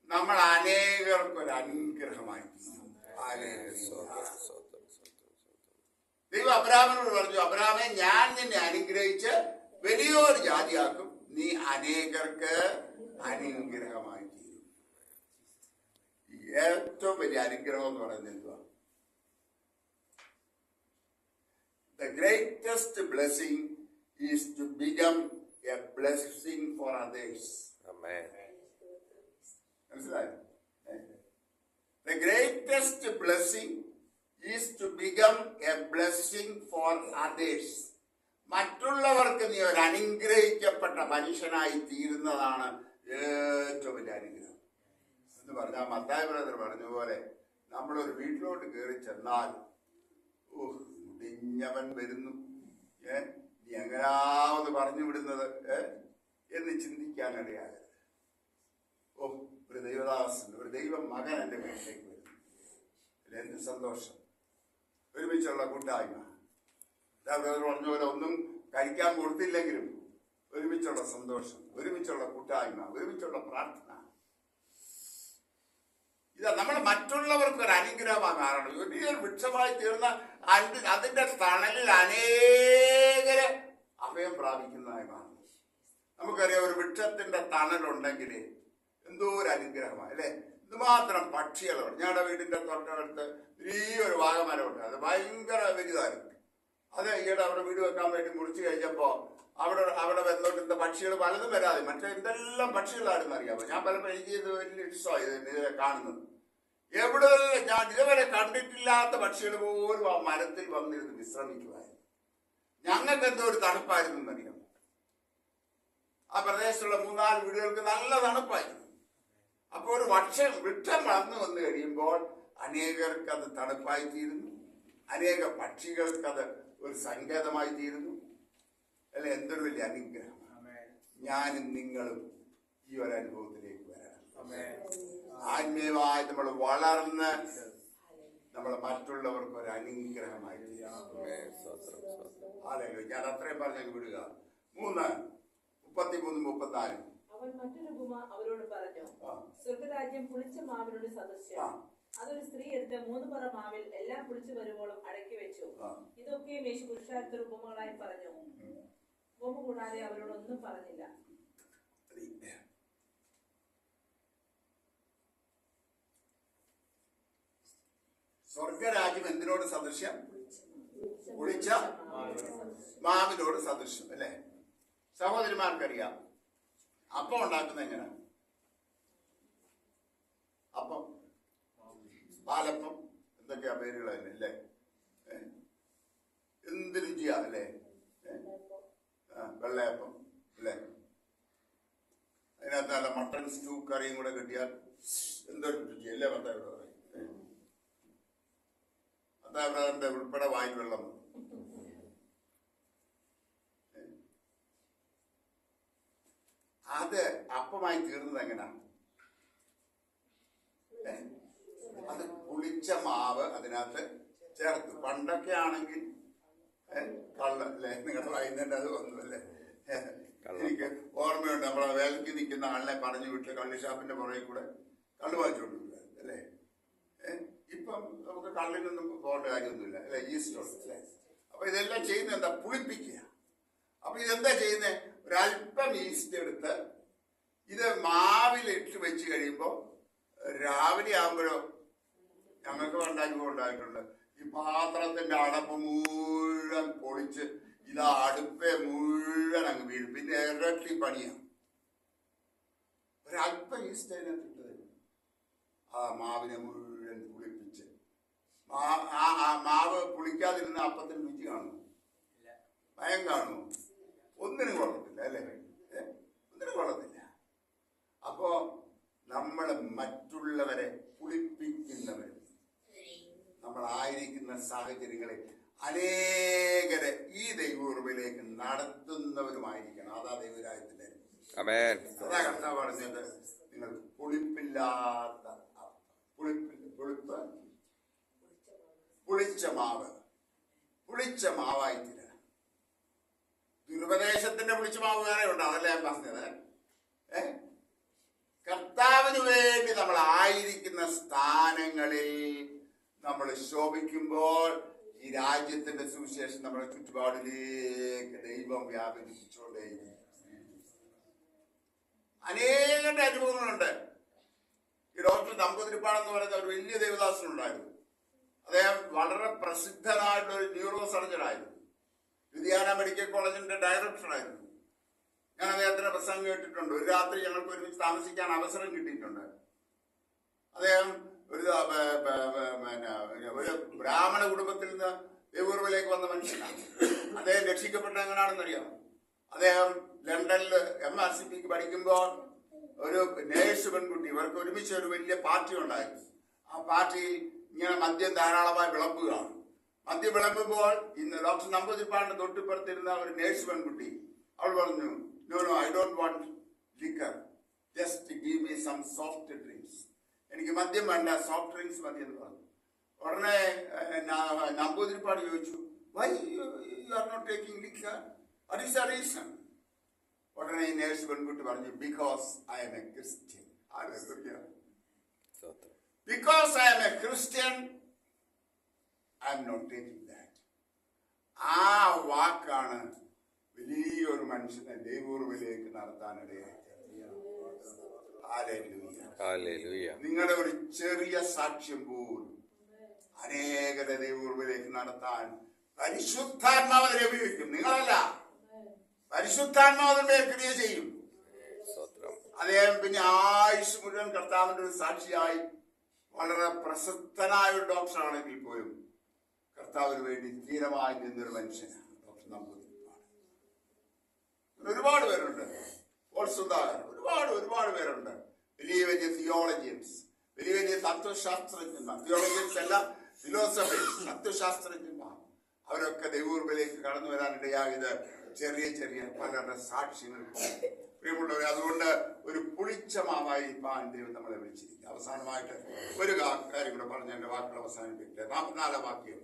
നമ്മൾ അനേകർക്കൊരു അനുഗ്രഹമായി. ദൈവം അബ്രാഹാമിനോട് പറഞ്ഞു, അബ്രാഹാമേ, ഞാൻ നിന്നെ അനുഗ്രഹിച്ച് വലിയൊരു ജാതിയാക്കും, നീ അനേകർക്ക് അനുഗ്രഹമായി തീരും. ഏറ്റവും വലിയ അനുഗ്രഹം എന്ന് പറയുന്നത് എന്തുവാ? The greatest blessing is to become a blessing for others. Amen. മനസ്സിലായോ? The greatest blessing is to become a blessing for others. മറ്റുള്ളവർക്ക് നീ ഒരു അനുഗ്രഹിക്കപ്പെട്ട മനുഷ്യനായി തീരുന്നതാണ് ഏറ്റവും വലിയ അനുഗ്രഹം എന്ന് പറഞ്ഞാൽ, മത്തായി ബ്രദർ പറഞ്ഞ പോലെ നമ്മളൊരു വീട്ടിലോട്ട് കയറി ചെന്നാൽ, മുടിഞ്ഞവൻ വരുന്നു, നീ എങ്ങനാവെന്ന് പറഞ്ഞു വിടുന്നത് എന്ന് ചിന്തിക്കാനിടയാകരുത്. ഒരു ദൈവദാസൻ, ഒരു ദൈവ മകൻ എൻ്റെ വീട്ടിലേക്ക് വരുന്നു, എന്ത് സന്തോഷം! ഒരുമിച്ചുള്ള കൂട്ടായ്മ. പറഞ്ഞ പോലെ ഒന്നും കഴിക്കാൻ കൊടുത്തില്ലെങ്കിലും ഒരുമിച്ചുള്ള സന്തോഷം, ഒരുമിച്ചുള്ള കൂട്ടായ്മ, ഒരുമിച്ചുള്ള പ്രാർത്ഥന. ഇതാ നമ്മൾ മറ്റുള്ളവർക്ക് ഒരു അനുഗ്രഹമായി മാറണം. വലിയൊരു വൃക്ഷമായി തീർന്ന അതിന്റെ തണലിൽ അനേകര് അഭയം പ്രാപിക്കുന്നതായി മാറും. നമുക്കറിയാം, ഒരു വൃക്ഷത്തിന്റെ തണലുണ്ടെങ്കിൽ എന്തോ ഒരു അനുഗ്രഹമാണ് അല്ലെ. ഇതുമാത്രം പക്ഷികളുണ്ട്. ഞങ്ങളുടെ വീടിന്റെ തൊട്ടടുത്ത് വലിയൊരു വാഗമരമുണ്ട്. അത് ഭയങ്കര വലുതായിരുന്നു. അത് ഈയിടെ അവിടെ വീട് വെക്കാൻ വേണ്ടി മുറിച്ചു കഴിഞ്ഞപ്പോ അവിടെ വന്നോണ്ടിരുന്ന പക്ഷികൾ പലതും വരാതെ, മറ്റേ എന്തെല്ലാം പക്ഷികളാണെന്ന് അറിയാമോ? ഞാൻ പലപ്പോൾ എനിക്ക് ഇത് വലിയ ഇഷ്ടമായി ഇതിനെ കാണുന്നത്. എവിടെ ഞാൻ ഇതുവരെ കണ്ടിട്ടില്ലാത്ത പക്ഷികൾ പോലും ആ മരത്തിൽ വന്നിരുന്ന് വിശ്രമിക്കുമായിരുന്നു. ഞങ്ങൾക്ക് എന്തോ ഒരു തണുപ്പായിരുന്നു എന്നറിയാം. ആ പ്രദേശത്തുള്ള 3-4 വീടുകൾക്ക് നല്ല തണുപ്പായിരുന്നു. അപ്പോൾ ഒരു വൃക്ഷം വളർന്നു വന്നു കഴിയുമ്പോൾ അനേകർക്ക് അത് തണുപ്പായി തീരുന്നു, അനേക പക്ഷികൾക്ക് അത് ഒരു സങ്കേതമായി തീരുന്നു. അല്ലെ, എന്തൊരു വലിയ അനുഗ്രഹമാണ്. ഞാനും നിങ്ങളും ഈ ഒരു അനുഭവത്തിലേക്ക് വരണം. ആത്മീയമായി നമ്മൾ വളർന്ന് നമ്മൾ മറ്റുള്ളവർക്ക് ഒരു അനുഗ്രഹമായി തീരണം. ഞാൻ അത്രയും പറഞ്ഞ് വിടുക. 3:33-34. അവൻ മറ്റൊരു ഉപമ അവരോട് പറഞ്ഞു, സ്വർഗരാജ്യം പുളിച്ച മാവിനോട് സദൃശ്യം. അതൊരു സ്ത്രീ എടുത്ത് 3 പറ മാവിൽ എല്ലാം പുളിച്ചു വരുമ്പോഴും അടക്കി വെച്ചു. ഇതൊക്കെയും യേശു പുരുഷാരത്തിൽ ഉപമകളായി പറഞ്ഞു. ഉപമ കൂടാതെ അവരോടൊന്നും പറഞ്ഞില്ല. സ്വർഗരാജ്യം എന്തിനോട് സദൃശ്യം? പുളിച്ച മാവിനോട് സദൃശ്യം അല്ലേ? സഹോദരിമാർക്കറിയാം അപ്പം ഉണ്ടാക്കുന്ന എങ്ങനെ? അപ്പം, പാലപ്പം, എന്തൊക്കെയാ പേരുകൾ തന്നെ അല്ലേ? എന്ത് രുചിയാ അല്ലേ? വെള്ളയപ്പം അല്ലേ? അതിനകത്ത് നല്ല മട്ടൺ സ്റ്റൂ കറിയും കൂടെ കിട്ടിയാൽ എന്തൊരു രുചി അല്ലേ? ഭർത്താവിടെ പറയും. ഭർത്താവിന്റെ ഉൾപ്പെടെ വായിൽ വെള്ളം വന്നു. അത് അപ്പമായി തീർന്നത് എങ്ങനെയാണ്? അത് പുളിച്ച മാവ് അതിനകത്ത് ചേർത്ത്. പണ്ടൊക്കെ ആണെങ്കിൽ കള്ള അല്ലേ? നിങ്ങളുടെ വൈകുന്നേരം അത് വന്നു അല്ലേ? എനിക്ക് ഓർമ്മയുണ്ട്, നമ്മളെ വേലയ്ക്ക് നിൽക്കുന്ന ആളിനെ പറഞ്ഞു വിട്ട് കള്ളി ഷാപ്പിന്റെ പുറകിൽ കൂടെ കള്ളു വാങ്ങിച്ചുകൊണ്ടിരിക്കുക അല്ലേ? ഇപ്പം നമുക്ക് കള്ളിനൊന്നും പോകേണ്ട കാര്യമൊന്നുമില്ല അല്ലെ? ഈസ്റ്റ് അല്ലേ? അപ്പൊ ഇതെല്ലാം ചെയ്യുന്നത് എന്താ? പുളിപ്പിക്കുക. അപ്പൊ ഇതെന്താ ചെയ്യുന്നത്? ഒരല്പം ഈസ്റ്റ് എടുത്ത് ഇത് മാവിലിട്ട് വെച്ച് കഴിയുമ്പോ രാവിലെ ആകുമ്പോഴോ ഞങ്ങൾക്ക് അനുഭവം ഉണ്ടായിട്ടുണ്ട്. ഈ പാത്രത്തിന്റെ അടപ്പ് മുഴുവൻ പൊളിച്ച് ഇതാ അടുപ്പെ മുഴുവൻ അങ്ങ് വീഴും. പിന്നെ ഇരട്ടി പണിയാണ്. ഒരല്പം ഈസ്റ്റ് അതിനകത്ത് ഇട്ട് തരും. ആ മാവിനെ മുഴുവൻ പുളിപ്പിച്ച് മാവ് പുളിക്കാതിരുന്ന അപ്പത്തിന് രുചി കാണുന്നു? ഭയം കാണുന്നു? ഒന്നിനും കൊള്ളത്തില്ല അല്ലേ? ഒന്നിനും കൊള്ളത്തില്ല. അപ്പോ നമ്മൾ മറ്റുള്ളവരെ പുളിപ്പിക്കുന്നവരും നമ്മളായിരിക്കുന്ന സാഹചര്യങ്ങളെ അനേകരെ ഈ ദൈവകൃപയിലേക്ക് നടത്തുന്നവരുമായിരിക്കണം. അതാ ദൈവരാജ്യത്തിന്റെ അതാ കർത്താവ് പറഞ്ഞത്. നിങ്ങൾ പുളിപ്പില്ലാത്ത പുളിച്ച മാവായി തീരണം. ദുരുപദേശത്തിന്റെ പുളിച്ച മാവ് വേറെ ഉണ്ട്, അതല്ല ഞാൻ പറഞ്ഞത്. കർത്താവിന് വേണ്ടി നമ്മൾ ആയിരിക്കുന്ന സ്ഥാനങ്ങളിൽ നമ്മൾ ശോഭിക്കുമ്പോൾ ഈ രാജ്യത്തിന്റെ സുവിശേഷം നമ്മുടെ ചുറ്റുപാടിലേക്ക് ദൈവം വ്യാപിപ്പിച്ചുകൊണ്ടേയിരിക്കും. അനേകം അനുഭവങ്ങളുണ്ട്. ഈ ഡോക്ടർ നമ്പൂതിരിപ്പാട് എന്ന് പറയുന്ന ഒരു വലിയ ദേവദാസനുണ്ടായിരുന്നു. അദ്ദേഹം വളരെ പ്രസിദ്ധനായിട്ടുള്ള ഒരു ന്യൂറോ സർജനായിരുന്നു. ലുധിയാന മെഡിക്കൽ കോളേജിന്റെ ഡയറക്ടറായിരുന്നു. ഞാൻ അദ്ദേഹത്തിന്റെ പ്രസംഗം കേട്ടിട്ടുണ്ട്. ഒരു രാത്രി ഞങ്ങൾക്ക് ഒരുമിച്ച് താമസിക്കാൻ അവസരം കിട്ടിയിട്ടുണ്ട്. അദ്ദേഹം ഒരു ബ്രാഹ്മണ കുടുംബത്തിൽ നിന്ന് ദൈവകൃപയിലേക്ക് വന്ന മനുഷ്യനാണ്. അദ്ദേഹം രക്ഷിക്കപ്പെട്ട എങ്ങനെയാണെന്നറിയാം. അദ്ദേഹം ലണ്ടനിൽ MRCPക്ക് പഠിക്കുമ്പോൾ ഒരു നേഴ്സ് പെൺകുട്ടി, ഇവർക്ക് ഒരുമിച്ച് ഒരു വലിയ പാർട്ടി ഉണ്ടായിരുന്നു. ആ പാർട്ടിയിൽ ഇങ്ങനെ മദ്യം ധാരാളമായി വിളമ്പുകയാണ്. മദ്യം വിളമ്പുമ്പോൾ ഇന്ന് ഡോക്ടർ നമ്പൂതിരിപ്പാടിന്റെ തൊട്ടിപ്പുറത്തിരുന്ന ഒരു നേഴ്സ് പെൺകുട്ടി അവൾ പറഞ്ഞു, "No, I don't want liquor. Just give me some soft drinks." എനിക്ക് മദ്യം വേണ്ട, സോഫ്റ്റ് ഡ്രിങ്ക്സ് മതി എന്ന് പറഞ്ഞു. ഉടനെ നമ്പൂതിരിപ്പാട് ചോദിച്ചു, "Why you are not taking liquor? What is the reason?" ഉടനെ ഈ നേഴ്സ് പെൺകുട്ടി പറഞ്ഞു, "Because I am a Christian." Because I am a Christian, I am not taking that. ആ വാക്കാണ് വലിയൊരു മനുഷ്യനെ ദൈവകൃപയിലേക്ക് നടത്താനിടയായി. നിങ്ങളുടെ ഒരു ചെറിയ സാക്ഷ്യം പോലും അനേകരെ ദൈവകൃപയിലേക്ക് നടത്താൻ പരിശുദ്ധാത്മാവിനെ ഉപയോഗിക്കും. നിങ്ങളല്ല, പരിശുദ്ധാത്മാവിനെ ക്രിയ ചെയ്യും. അദ്ദേഹം പിന്നെ ആയുസ് മുഴുവൻ കർത്താവിന്റെ ഒരു സാക്ഷിയായി വളരെ പ്രസിദ്ധനായ ഒരു ഡോക്ടറാണെങ്കിൽ പോലും കർത്താവിന് വേണ്ടി ധീരമായി നിന്നൊരു മനുഷ്യനാണ് ഡോക്ടർ നമ്പൂതിരിപ്പാട്. ഒരുപാട് പേരുണ്ട്. ഒരുപാട് പേരുണ്ട്. വലിയ വലിയ തിയോളജിയൻസ്, വലിയ വലിയ തത്വശാസ്ത്രജ്ഞന്മാർ. തിയോളജിയൻസ് അല്ല, ഫിലോസഫേഴ്സ്, തത്വശാസ്ത്രജ്ഞന്മാർ. അവരൊക്കെ ദൈവകൃപയിലേക്ക് കടന്നു വരാനിടയായത് ചെറിയ ചെറിയ പലരുടെ സാക്ഷ്യങ്ങൾ. പ്രിയമുള്ളവരെ, അതുകൊണ്ട് ഒരു പുളിച്ച മാവായി ദൈവം നമ്മളെ വിളിച്ചിരിക്കുക. അവസാനമായിട്ട് ഒരു കാര്യം കൂടെ പറഞ്ഞ എന്റെ വാക്കുകൾ അവസാനിപ്പിക്കട്ടെ. 44 വാക്യം.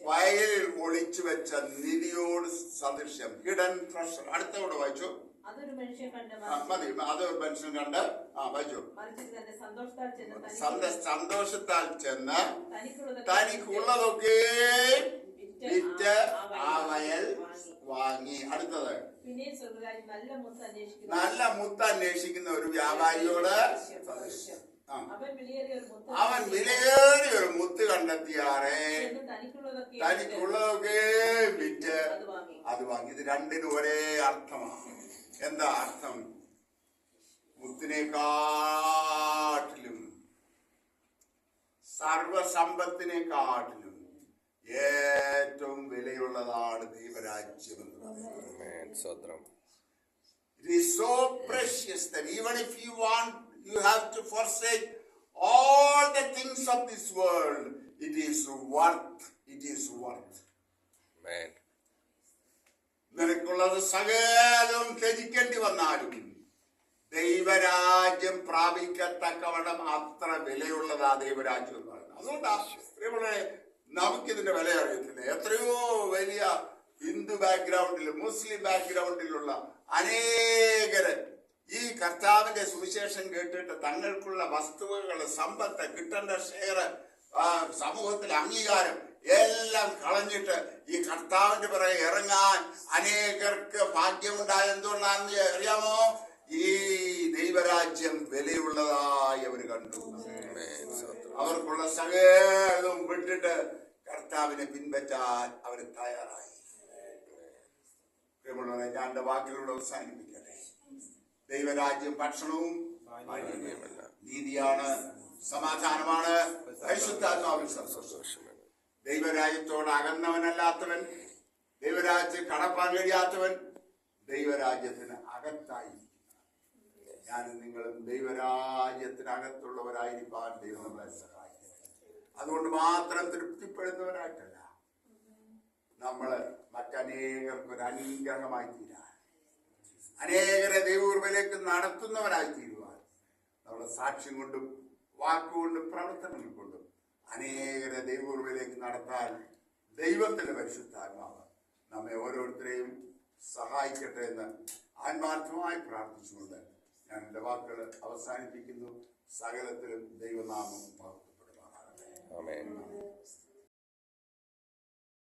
വയലിൽ ഒളിച്ചു വെച്ച നിധിയോട് സദൃശ്യം. Hidden treasure. അടുത്തോടെ വായിച്ചു. അതൊരു മനുഷ്യൻ കണ്ട് മതി, അത് മനുഷ്യൻ കണ്ട് വായിച്ചു. മറിച്ചിട്ട് തന്റെ സന്തോഷത്താൽ ചെന്ന് സന്തോഷത്താൽ ചെന്ന് തനിക്കുള്ളത് തനിക്കുള്ളതൊക്കെ വിറ്റ് ആ വയൽ വാങ്ങി. അടുത്തത്, പിന്നെയും സ്വർഗ്ഗരാജ്യം നല്ല മുത്ത് അന്വേഷിക്കുന്ന ഒരു വ്യാപാരിയോട് അവൻ വിലയേറിയ ഒരു മുത്ത് കണ്ടെത്തിയാറേ തനിക്കുള്ളതൊക്കെ വിറ്റ് അത് വാങ്ങി. ഇത് രണ്ടിനും ഒരേ അർത്ഥമാണ്. എന്താ അർത്ഥം? മുത്തിനെക്കാട്ടിലും സർവസമ്പത്തിനെക്കാട്ടിലും ഏറ്റവും വിലയുള്ളതാണ് ദൈവരാജ്യം എന്ന് പറയുന്നത്. It is so precious that even if you want, you have to forsake all the things of this world. It is worth. നിനക്കുള്ളത് സകലവും ത്യജിക്കേണ്ടി വന്നാലും ദൈവരാജ്യം പ്രാപിക്കത്തക്കവണ്ണം അത്ര വിലയുള്ളതാ ദൈവരാജ്യം എന്ന് പറയുന്നത്. അതുകൊണ്ടാ നമുക്കിതിന്റെ വില അറിയത്തില്ല. എത്രയോ വലിയ ഹിന്ദു ബാക്ക്ഗ്രൗണ്ടിലും മുസ്ലിം ബാക്ക്ഗ്രൗണ്ടിലുള്ള അനേകര് ഈ കർത്താവിന്റെ സുവിശേഷം കേട്ടിട്ട് തങ്ങൾക്കുള്ള വസ്തുവകൾ, സമ്പത്ത്, കിട്ടേണ്ട ഷെയർ, സമൂഹത്തിലെ അംഗീകാരം എല്ലാം കളഞ്ഞിട്ട് ഈ കർത്താവിന്റെ പിറകെ ഇറങ്ങാൻ അനേകർക്ക് ഭാഗ്യമുണ്ടായ എന്തുകൊണ്ടാണെന്ന് അറിയാമോ? ഈ ദൈവരാജ്യം വിലയുള്ളതായി അവർ കണ്ടു. അവർക്കുള്ള സകലവും വിട്ടിട്ട് കർത്താവിനെ പിൻപറ്റാൻ അവർ തയ്യാറായി. ഞാൻ എന്റെ വാക്കുകളോട് അവസാനിപ്പിക്കട്ടെ. ദൈവരാജ്യം ഭക്ഷണവും നീതിയാണ്, സമാധാനമാണ്, പരിശുദ്ധാത്മാവിൽ സന്തോഷം. ദൈവരാജ്യത്തോട് അകന്നവനല്ലാത്തവൻ, ദൈവരാജ്യം കടപ്പാൻ കഴിയാത്തവൻ ദൈവരാജ്യത്തിന് അകത്തായി. ഞാനും നിങ്ങളും ദൈവരാജ്യത്തിനകത്തുള്ളവരായിരിക്കാൻ ദൈവം നമ്മളെ സഹായിക്കട്ടെ. അതുകൊണ്ട് മാത്രം തൃപ്തിപ്പെടുന്നവരായിട്ടല്ല, നമ്മള് മറ്റനേകർക്ക് ഒരു അനുഗ്രഹമായി തീരാൻ, അനേകരെ ദൈവകൃപയിലേക്ക് നടത്തുന്നവരായി തീരുവാൻ നമ്മുടെ സാക്ഷ്യം കൊണ്ടും വാക്കുകൊണ്ടും പ്രവർത്തനങ്ങൾ കൊണ്ടും അനേകരെ ദൈവകൃപയിലേക്ക് നടത്താൻ ദൈവത്തിന്റെ പരിശുദ്ധാത്മാവ് നമ്മെ ഓരോരുത്തരെയും സഹായിക്കട്ടെ എന്ന് ആത്മാർത്ഥമായി പ്രാർത്ഥിച്ചുകൊണ്ട് ഞാൻ എൻ്റെ വാക്കുകൾ അവസാനിപ്പിക്കുന്നു. സകലത്തിലും ദൈവനാമം